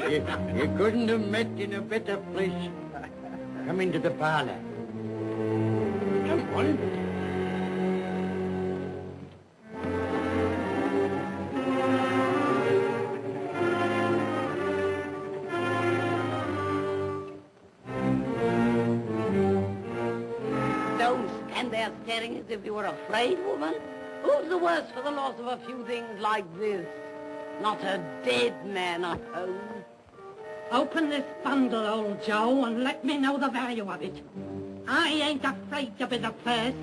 You couldn't have met in a better place. Come into the parlor. Come on. Staring as if you were afraid, woman? Who's the worse for the loss of a few things like this? Not a dead man, I hope. Open this bundle, old Joe, and let me know the value of it. I ain't afraid to be the first,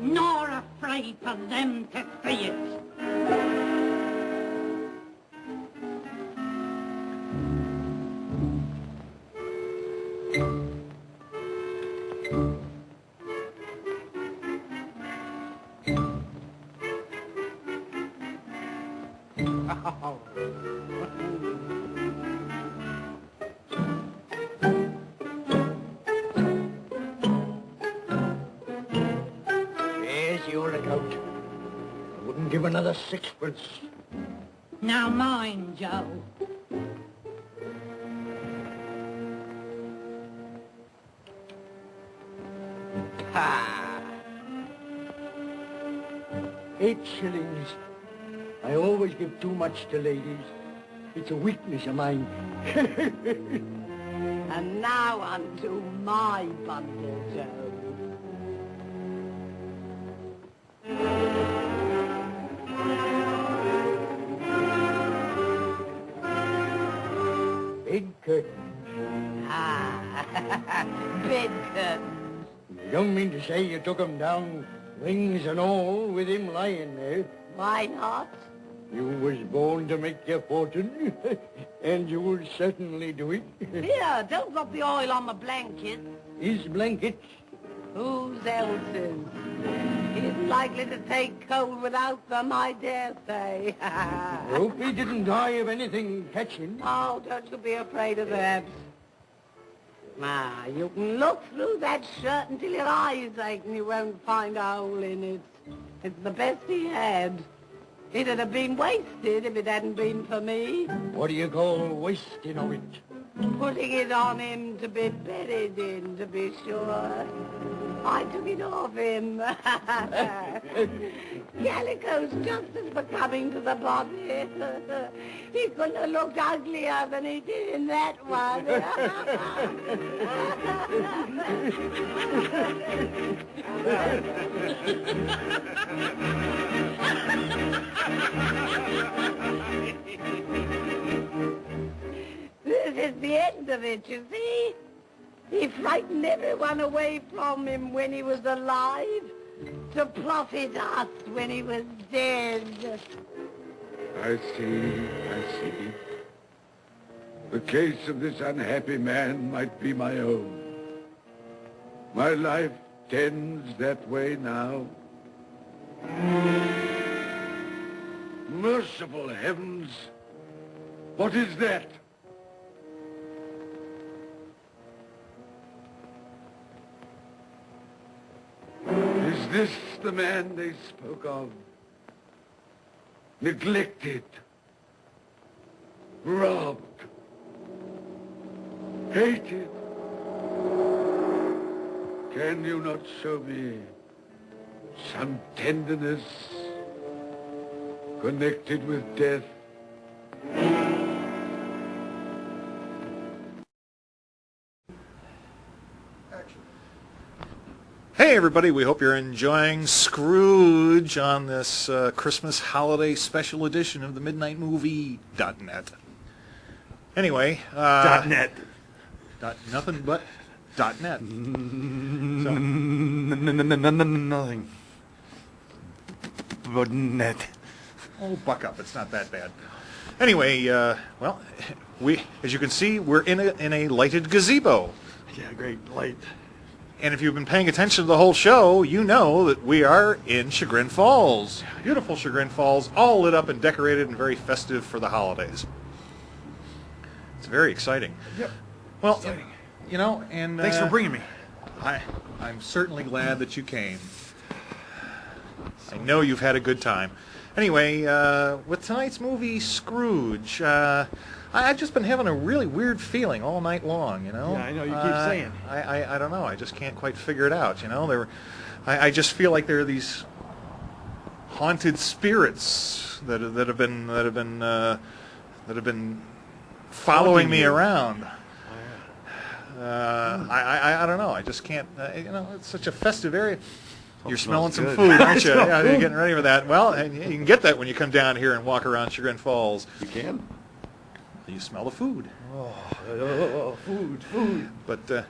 nor afraid for them to see it. There's your account. I wouldn't give another sixpence. Now mind, Joe. Ha! 8 shillings. I always give too much to ladies. It's a weakness of mine. And now unto my bundle, Joe. Big curtains. Ah, bed curtains. You don't mean to say you took 'em down, rings and all, with him lying there? Why not? You was born to make your fortune, and you'll certainly do it. Here, don't drop the oil on the blanket. His blankets? Whose else's? He isn't likely to take cold without them, I dare say. Hope he didn't die of anything catching. Oh, don't you be afraid of that. Ah, you can look through that shirt until your eyes ache and you won't find a hole in it. It's the best he had. It'd have been wasted if it hadn't been for me. What do you call wasting of it? Putting it on him to be buried in, to be sure. I took it off him. Calico's just as becoming to the body. He couldn't have looked uglier than he did in that one. This is the end of it, you see. He frightened everyone away from him when he was alive, to profit us when he was dead. I see. The case of this unhappy man might be my own. My life tends that way now. Merciful heavens! What is that? Is this the man they spoke of? Neglected, robbed, hated. Can you not show me some tenderness connected with death? Hey everybody, we hope you're enjoying Scrooge on this Christmas holiday special edition of the Midnight Movie.net. Anyway, .net. Nothing but .net. Nothing but net. Oh, buck up, it's not that bad. Anyway, well, as you can see, we're in a lighted gazebo. Yeah, great light. And if you've been paying attention to the whole show, you know that we are in Chagrin Falls. Beautiful Chagrin Falls, all lit up and decorated and very festive for the holidays. It's very exciting. Yep. Well, you know, and... Thanks for bringing me. I'm certainly glad that you came. I know you've had a good time. Anyway, with tonight's movie, Scrooge, I've just been having a really weird feeling all night long, you know? Yeah, I know, you keep saying. I don't know, I just can't quite figure it out, you know? I just feel like there are these haunted spirits that have been following me around. I don't know, I just can't, you know, it's such a festive area. You're smelling some food, aren't you? Yeah, you're getting ready for that. Well, and you can get that when you come down here and walk around Chagrin Falls. You can? You smell the food. Oh, food. But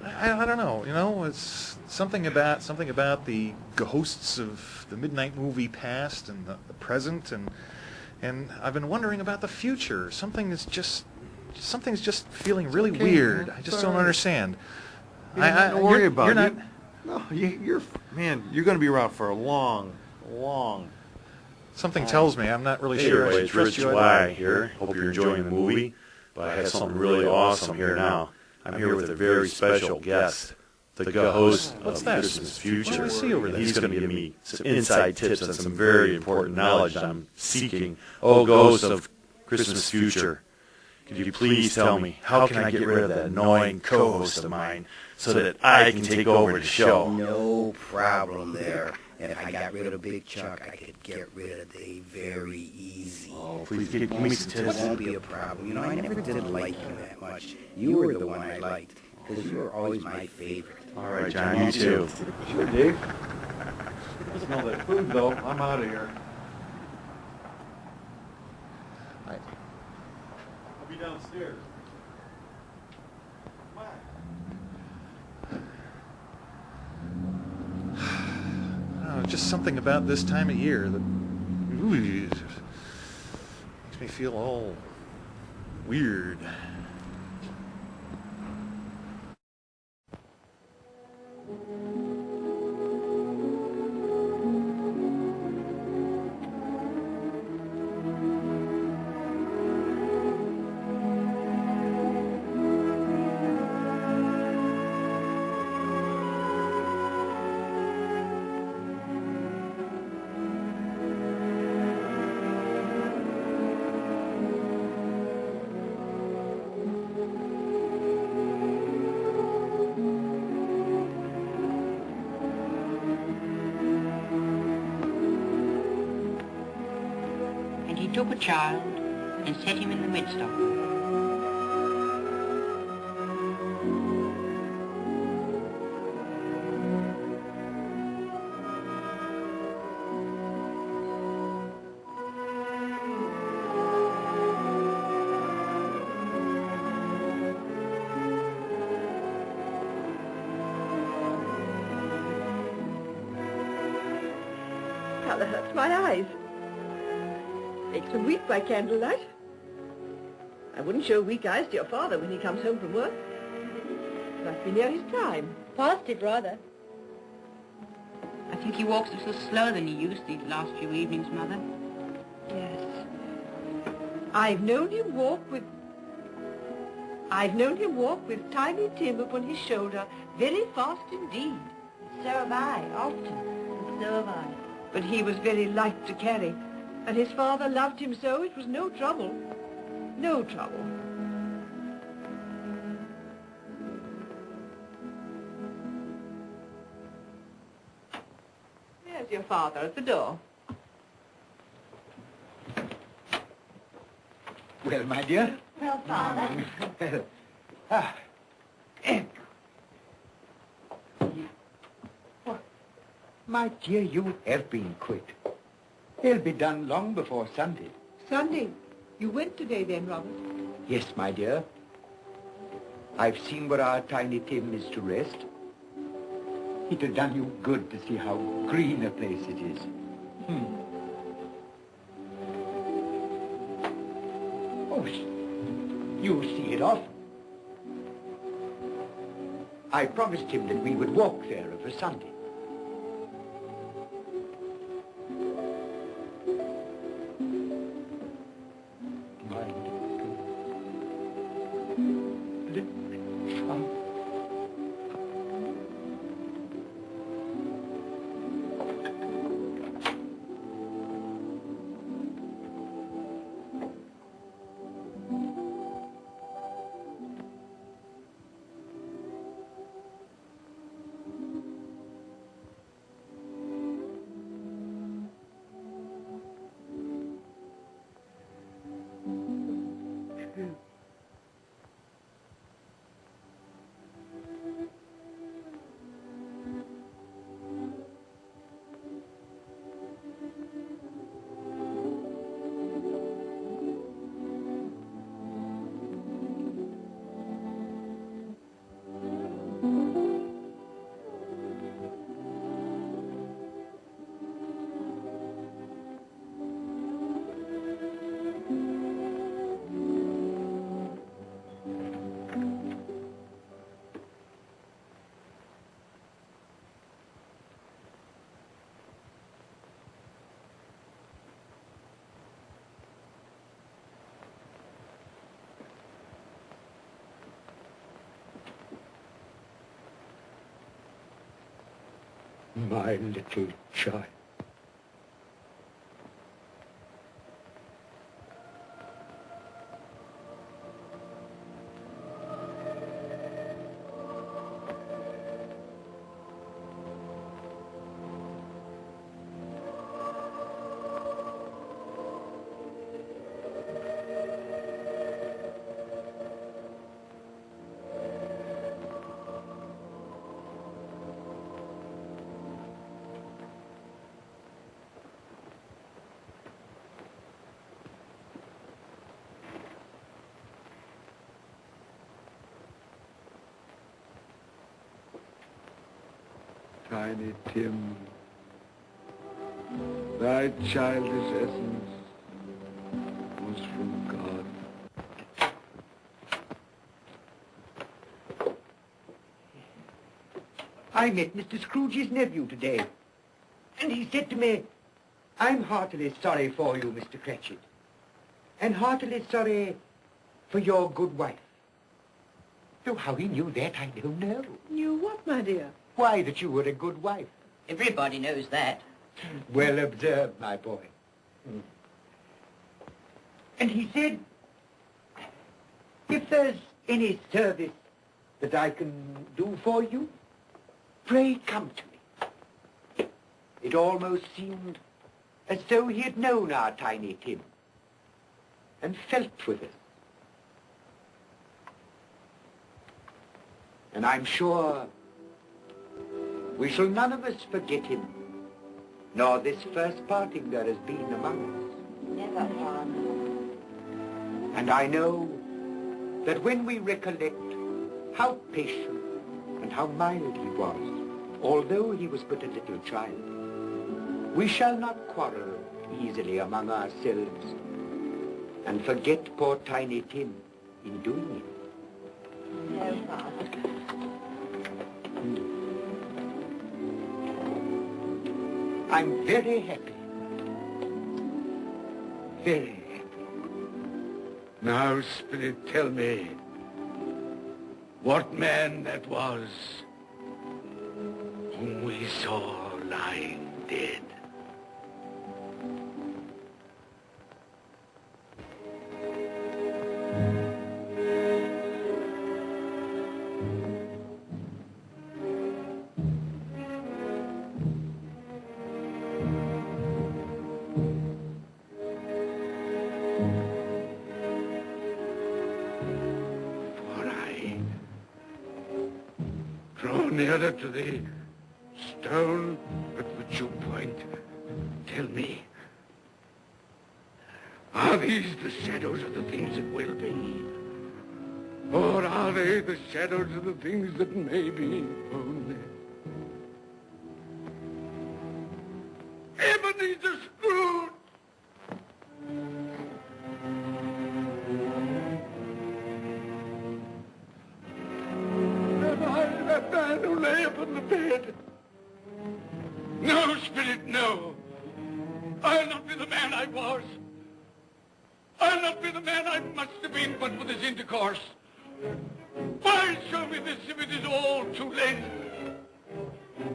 I don't know. You know, it's something about the ghosts of the midnight movie past and the present, and I've been wondering about the future. Something's just feeling really weird. I just don't understand. Don't worry about it. You're not. No, you're going to be around for a long. Something tells me. I'm not really sure. Anyway, it's Ritch here. Hope you're enjoying the movie. But I have something really awesome here now. I'm here with a very special guest, the host of Christmas Future. What do I see over there? He's going to give me some inside tips on some very important knowledge I'm seeking. Oh, ghost of Christmas Future, could you please tell me, how can I get rid of that annoying co-host of mine so that I can take over the show? No problem there. And if I got rid of Big Chuck, I could get rid of Dave very easy. Oh, please give me some tips. It won't be a problem. You know, I never did like you that much. You were the one I liked, because you were always my favorite. All right, John, you too. Sure, Dave. I smell that food, though. I'm out of here. I'll be downstairs. Just something about this time of year that makes me feel all weird. took a child and set him in the midst of them. Colour hurts my eyes. Makes them weak by candlelight. I wouldn't show weak eyes to your father when he comes home from work. Must be near his prime. Past it, rather. I think he walks a little slower than he used these last few evenings, Mother. Yes. I've known him walk with Tiny Tim upon his shoulder very fast indeed. So have I, often. And so have I. But he was very light to carry, and his father loved him so it was no trouble. No trouble. There's your father at the door. Well, my dear. Well, Father. Ah. My dear, you have been quick. They'll be done long before Sunday. Sunday. You went today then, Robert? Yes, my dear. I've seen where our Tiny Tim is to rest. It had done you good to see how green a place it is. Oh, you see it often. I promised him that we would walk there of a Sunday. My little child. Tiny Tim, thy childish essence was from God. I met Mr. Scrooge's nephew today, and he said to me, I'm heartily sorry for you, Mr. Cratchit, and heartily sorry for your good wife. Though how he knew that, I don't know. Knew what, my dear? Why, that you were a good wife. Everybody knows that. Well observed, my boy. And he said, if there's any service that I can do for you, pray come to me. It almost seemed as though he had known our Tiny Tim and felt with us. And I'm sure we shall none of us forget him, nor this first parting there has been among us. Never, Father. And I know that when we recollect how patient and how mild he was, although he was but a little child, we shall not quarrel easily among ourselves and forget poor Tiny Tim in doing it. No, Father. I'm very happy. Very happy. Now, Spirit, tell me what man that was whom we saw lying dead. Nearer to the stone at which you point. Tell me, are these the shadows of the things that will be? Or are they the shadows of the things that may be only? Ebenezer Scrooge! That man who lay upon the bed. No, Spirit, no. I'll not be the man I was. I'll not be the man I must have been but for this intercourse. Why show me this if it is all too late?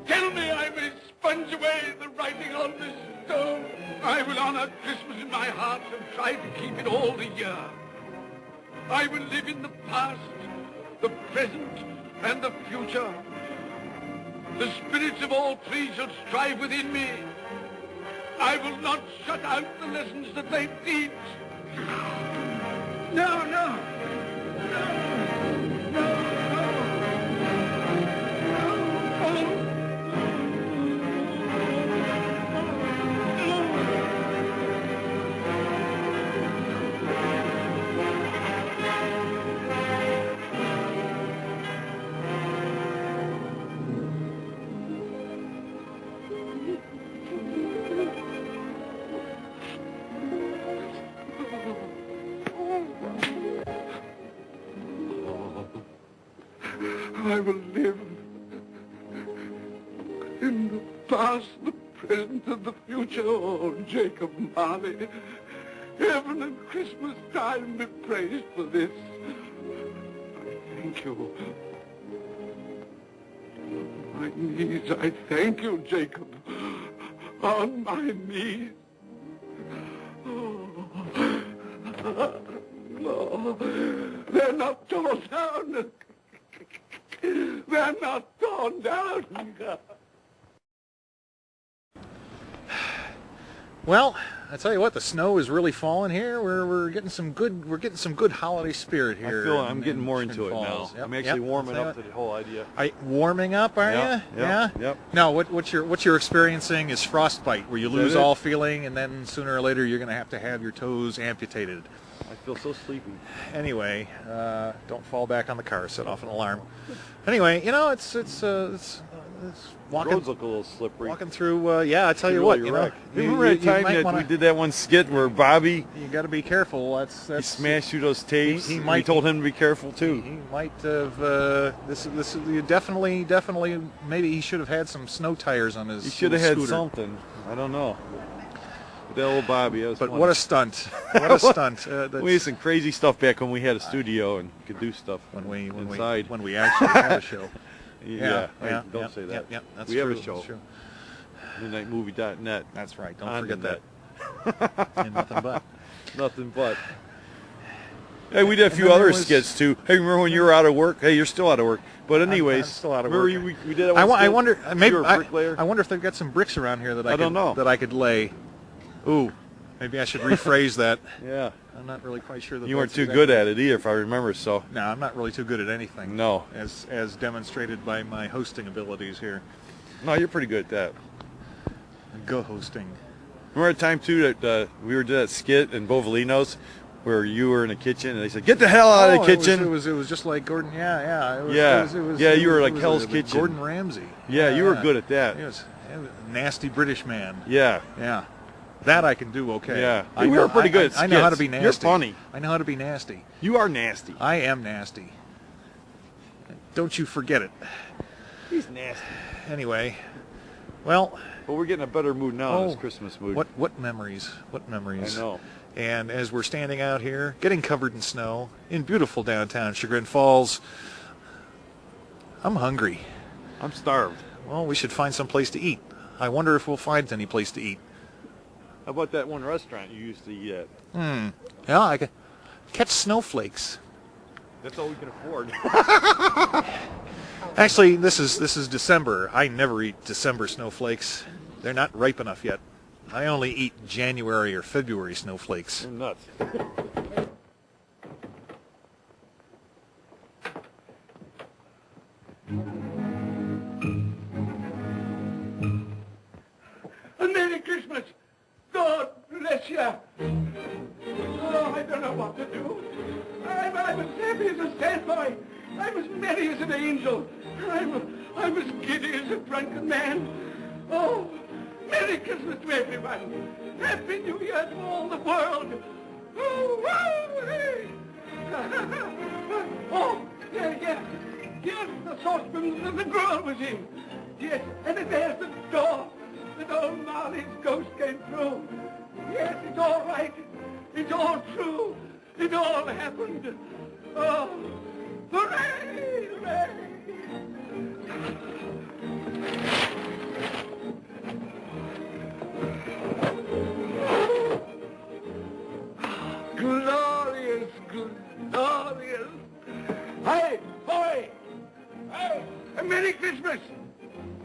Tell me I may sponge away the writing on this stone. I will honor Christmas in my heart and try to keep it all the year. I will live in the past, the present, and the future. The spirits of all three shall strive within me. I will not shut out the lessons that they teach. No, no. I will live in the past, the present, and the future. Oh, Jacob Marley, heaven and Christmas time be praised for this. I thank you. On my knees, I thank you, Jacob. On my knees. Oh, they're not torn down. They're not torn down. Well, I tell you what, the snow is really falling here. We're getting some good holiday spirit here. I'm getting more into it now. Yep, I'm actually warming up to the whole idea. Warming up, are you? Yeah. Yep. Now, what you're experiencing is frostbite, where you lose all feeling, and then sooner or later you're going to have your toes amputated. I feel so sleepy. Anyway, don't fall back on the car. Set off an alarm. Anyway, you know, it's walking. Roads look a little slippery. Walking through, yeah. I tell you what, you know, remember that time that we did that one skit where Bobby? You got to be careful. He smashed through those tapes. We told him to be careful too. He might have. This you definitely. Maybe he should have had some snow tires on his. He should have had scooter. something. I don't know. That old Bobby. That was but funny. What a stunt! What a stunt! We had some crazy stuff back when we had a studio and could do stuff when we actually had a show. Don't say that. Yeah, that's we true. have a show. MidnightMovie.net. That's right. Don't forget that. And nothing but. Nothing but. Hey, we did a few other skits too. Hey, remember when you were out of work? Hey, you're still out of work. But anyways, I'm still out of work. We did that one I wonder. Maybe you were a bricklayer. I wonder if they've got some bricks around here that I don't know that I could lay. Ooh, Maybe I should rephrase that. Yeah. I'm not really quite sure that You weren't that's too exactly- good at it either, if I remember so. No, I'm not really too good at anything. No. As demonstrated by my hosting abilities here. No, you're pretty good at that. Go hosting. Remember a time, too, that we were doing that skit in Bovalino's where you were in the kitchen and they said, "Get the hell out of the kitchen." It was just like Gordon. Yeah. It was, Yeah. It was, Yeah, it you were was- like it was Hell's a Kitchen. Gordon Ramsay. Yeah, you were good at that. It was a nasty British man. Yeah. Yeah. That I can do okay. Yeah. I You know- were pretty good at I know how to skits. be nasty. You're funny. I know how to be nasty. You are nasty. I am nasty. Don't you forget it. He's nasty. Anyway, well. But we're getting a better mood now in this Christmas mood. What memories? What memories? I know. And as we're standing out here, getting covered in snow, in beautiful downtown Chagrin Falls, I'm hungry. I'm starved. Well, we should find some place to eat. I wonder if we'll find any place to eat. How about that one restaurant you used to eat at? Yeah, I could catch snowflakes. That's all we can afford. Actually, this is December. I never eat December snowflakes. They're not ripe enough yet. I only eat January or February snowflakes. You're nuts. A Merry Christmas. God bless you. Oh, I don't know what to do. I'm as happy as a sandboy. I'm as merry as an angel. I'm as giddy as a drunken man. Oh, Merry Christmas to everyone. Happy New Year to all the world. Oh, wow, hey. Oh, yeah. Here's the saucepan that the girl was in. Yes, and there's the door that old Marley's ghost came through. Yes, it's all right. It's all true. It all happened. Oh, hooray, hooray. Glorious, glorious. Hey, boy! Hey, a Merry Christmas!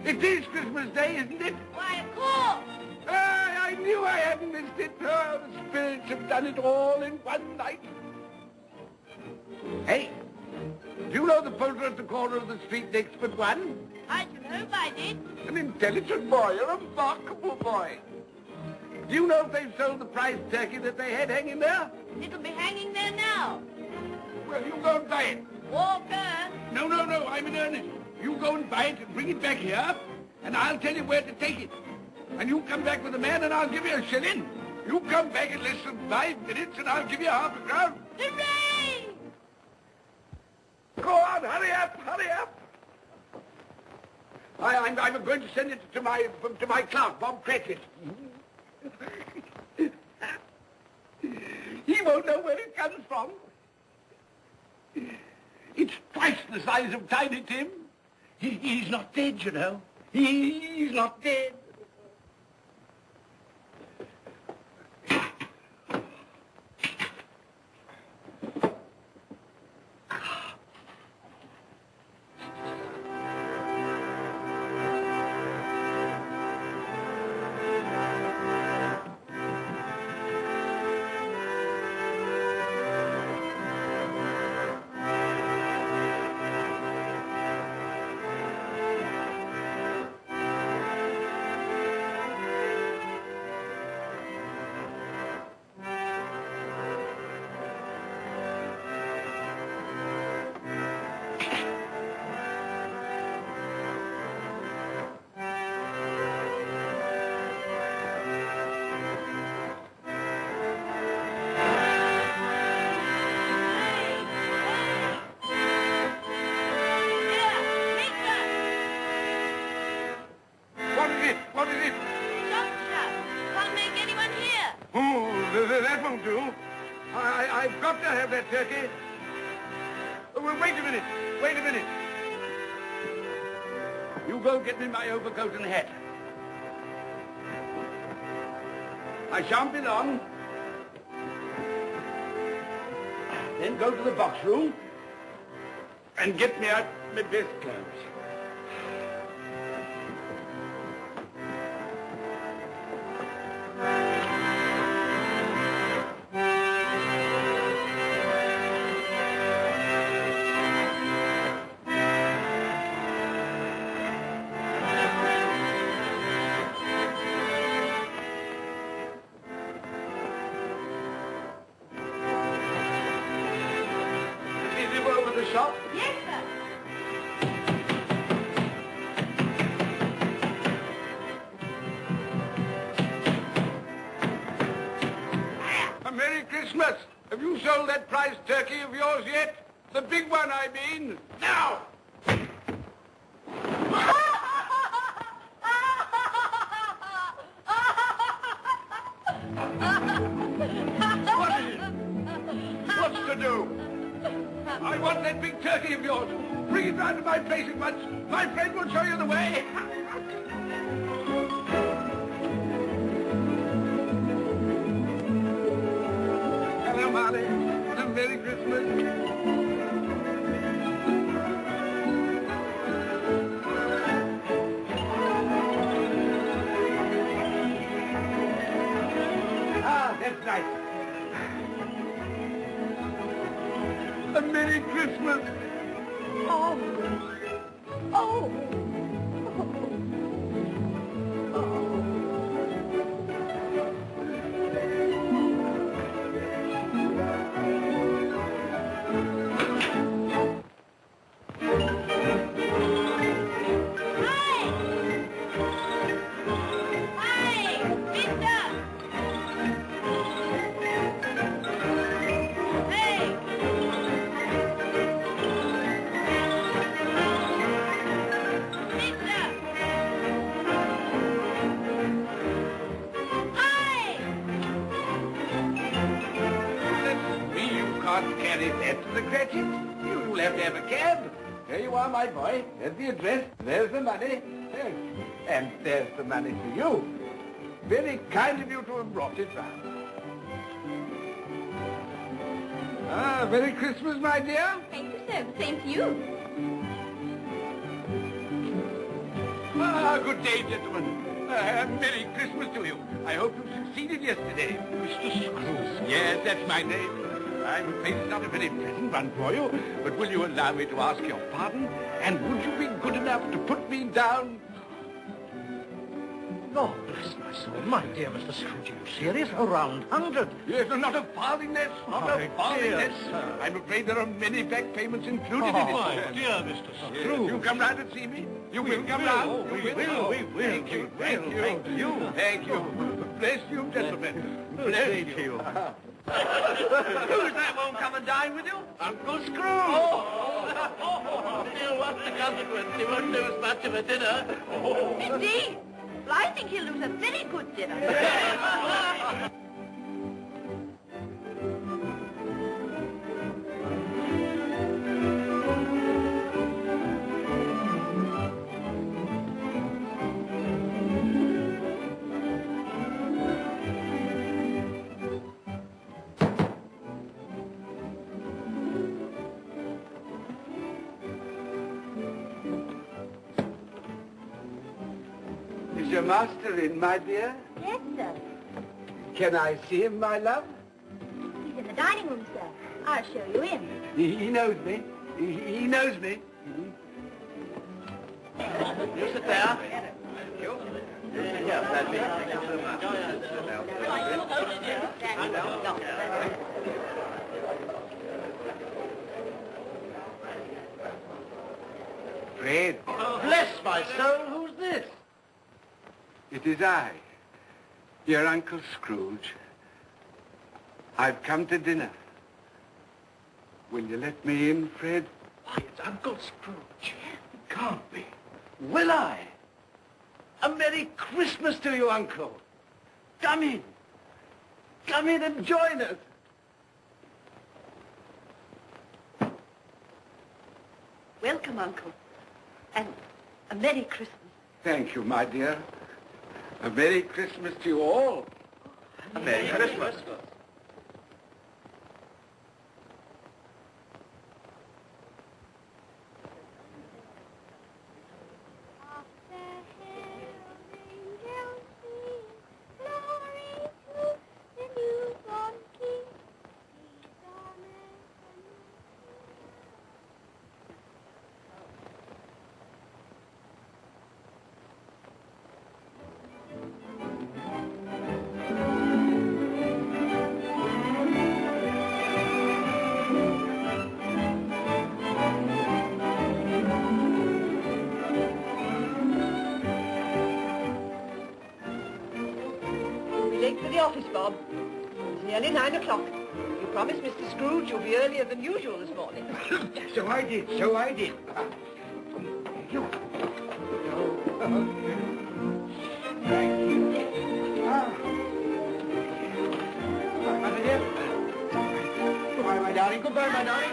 It is Christmas Day, isn't it? Why, of course. I knew I hadn't missed it. Oh, the spirits have done it all in one night. Hey, do you know the poulterer at the corner of the street next but one? I should hope I did. An intelligent boy, a remarkable boy. Do you know if they've sold the prize turkey that they had hanging there? It'll be hanging there now. Well, you go and buy it. Walker. No, I'm in earnest. You go and buy it and bring it back here, and I'll tell you where to take it. And you come back with the man, and I'll give you a shilling. You come back in less than 5 minutes, and I'll give you half a crown. Hooray! Go on, hurry up. I'm going to send it to my clerk, Bob Cratchit. He won't know where it comes from. It's twice the size of Tiny Tim. He's not dead, you know. He's not dead. What is it? Shop shut. Can't make anyone hear. Oh, that won't do. I've got to have that turkey. Oh, well, wait a minute. You go get me my overcoat and hat. I shan't be long. Then go to the box room and get me out my best clothes. Merry Christmas. Have you sold that prize turkey of yours yet? The big one, I mean. Now! What is it? What's to do? I want that big turkey of yours. Bring it round to my place at once. My friend will show you the way. Hello, Molly. Merry Christmas. Ah, that's nice. A Merry Christmas. Oh. Oh. Carry that to the Cratchit. You'll have to have a cab. Here you are, my boy. There's the address. There's the money. Yes. And there's the money to you. Very kind of you to have brought it round. Ah, Merry Christmas, my dear. Thank you, sir. The same to you. Ah, good day, gentlemen. Merry Christmas to you. I hope you succeeded yesterday. Mr. Scrooge. Yes, that's my name. I'm afraid it's not a very pleasant one for you, but will you allow me to ask your pardon? And would you be good enough to put me down? Oh, bless my soul. My dear Mr. Scrooge, are you serious? A round 100? Yes, not a farthing less. Not a farthing dear less. sir. I'm afraid there are many back payments included in it. My dear Mr. Yes, Scrooge. you come round and see me. You will come round. We will. Thank you. Thank you. Thank you. Thank you. Bless you, gentlemen. Bless you. Who's that won't come and dine with you? Uncle Scrooge. Still, what's the consequence? He won't lose much of a dinner. Indeed. Well, I think he'll lose a very good dinner. Is your master in, my dear? Yes, sir. Can I see him, my love? He's in the dining room, sir. I'll show you in. He knows me. He knows me. You sit there. Yes, that's it. Thank you so much. Fred. Bless my soul, who's this? It is I, your Uncle Scrooge. I've come to dinner. Will you let me in, Fred? Why, it's Uncle Scrooge. It can't be. Will I? A Merry Christmas to you, Uncle. Come in. Come in and join us. Welcome, Uncle. And a Merry Christmas. Thank you, my dear. A Merry Christmas to you all. A Merry Christmas. Nearly 9 o'clock. You promised Mr. Scrooge you'll be earlier than usual this morning. So I did, so I did. You. Thank you. Goodbye, my dear. Goodbye, my darling. Goodbye, my darling.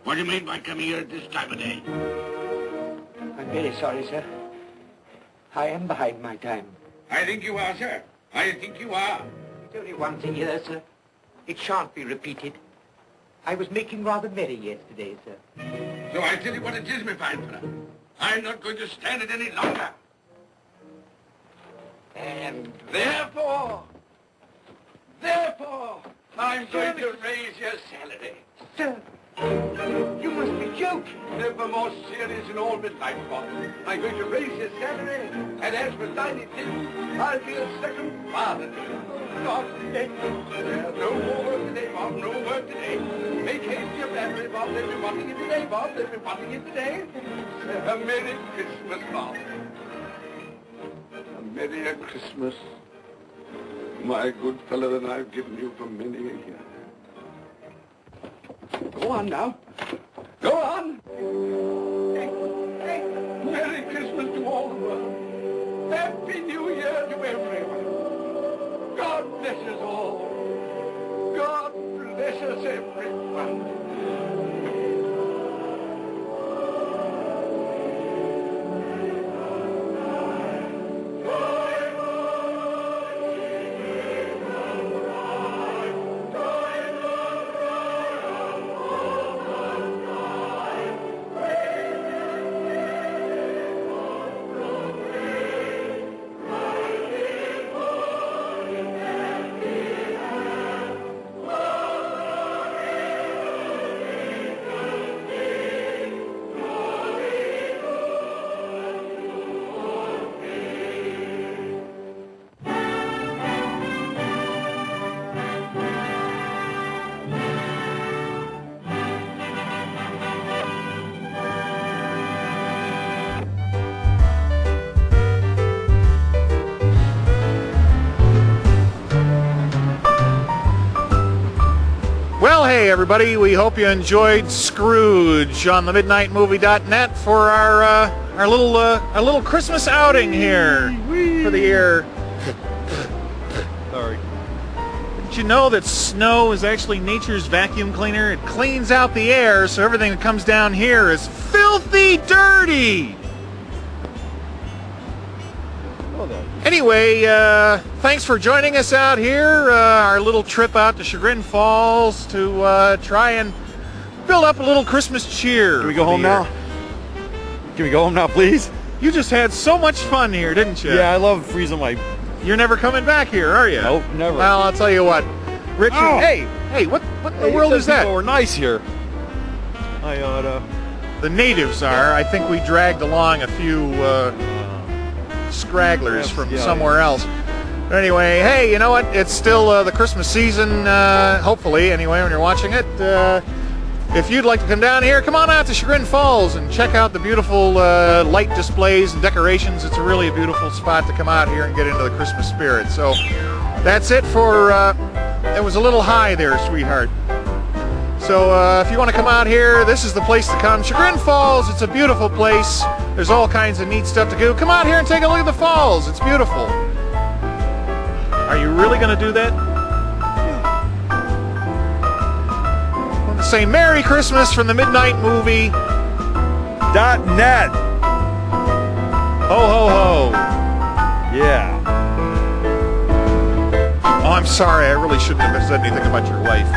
What do you mean by coming here at this time of day? I'm very sorry, sir. I am behind my time. I think you are, sir. I think you are. There's only one thing here, sir. It shan't be repeated. I was making rather merry yesterday, sir. So I'll tell you what it is, my fine fellow. I'm not going to stand it any longer. And therefore, I'm going to raise your salary. Sir, you must be joking. Never more serious in all my life, Bob. I'm going to raise your salary, and as for tiny things, I'll be a second father to you. God bless you. No more work today, Bob. No work today. Make haste to your battery, Bob. They'll be wanting it today, Bob. They'll be wanting it today. A Merry Christmas, Bob. A Merry Christmas, my good fellow, that I've given you for many a year. Go on now. Go on. Merry Christmas to all the world. Happy New Year to everyone. God bless us all. God bless us everyone. Well, hey everybody, we hope you enjoyed Scrooge on the midnightmovie.net for our little Christmas outing here for the year. Sorry. Did you know that snow is actually nature's vacuum cleaner? It cleans out the air, so everything that comes down here is filthy dirty. Anyway, thanks for joining us out here, our little trip out to Chagrin Falls to try and build up a little Christmas cheer. Can we go home now? Can we go home now, please? You just had so much fun here, didn't you? Yeah, I love freezing my... You're never coming back here, are you? Nope, never. Well, I'll tell you what. Richard, Oh. hey, what in the world is that? People were nice here. I oughta... The natives are. I think we dragged along a few scragglers from somewhere else. But anyway, hey, you know what? It's still the Christmas season, hopefully, anyway, when you're watching it. If you'd like to come down here, come on out to Chagrin Falls and check out the beautiful light displays and decorations. It's really a beautiful spot to come out here and get into the Christmas spirit. So that's it for... it was a little high there, sweetheart. So if you want to come out here, this is the place to come. Chagrin Falls, it's a beautiful place. There's all kinds of neat stuff to do. Come out here and take a look at the falls. It's beautiful. Are you really going to do that? I want to say Merry Christmas from the midnightmovie.net. Ho, ho, ho. Yeah. Oh, I'm sorry. I really shouldn't have said anything about your wife.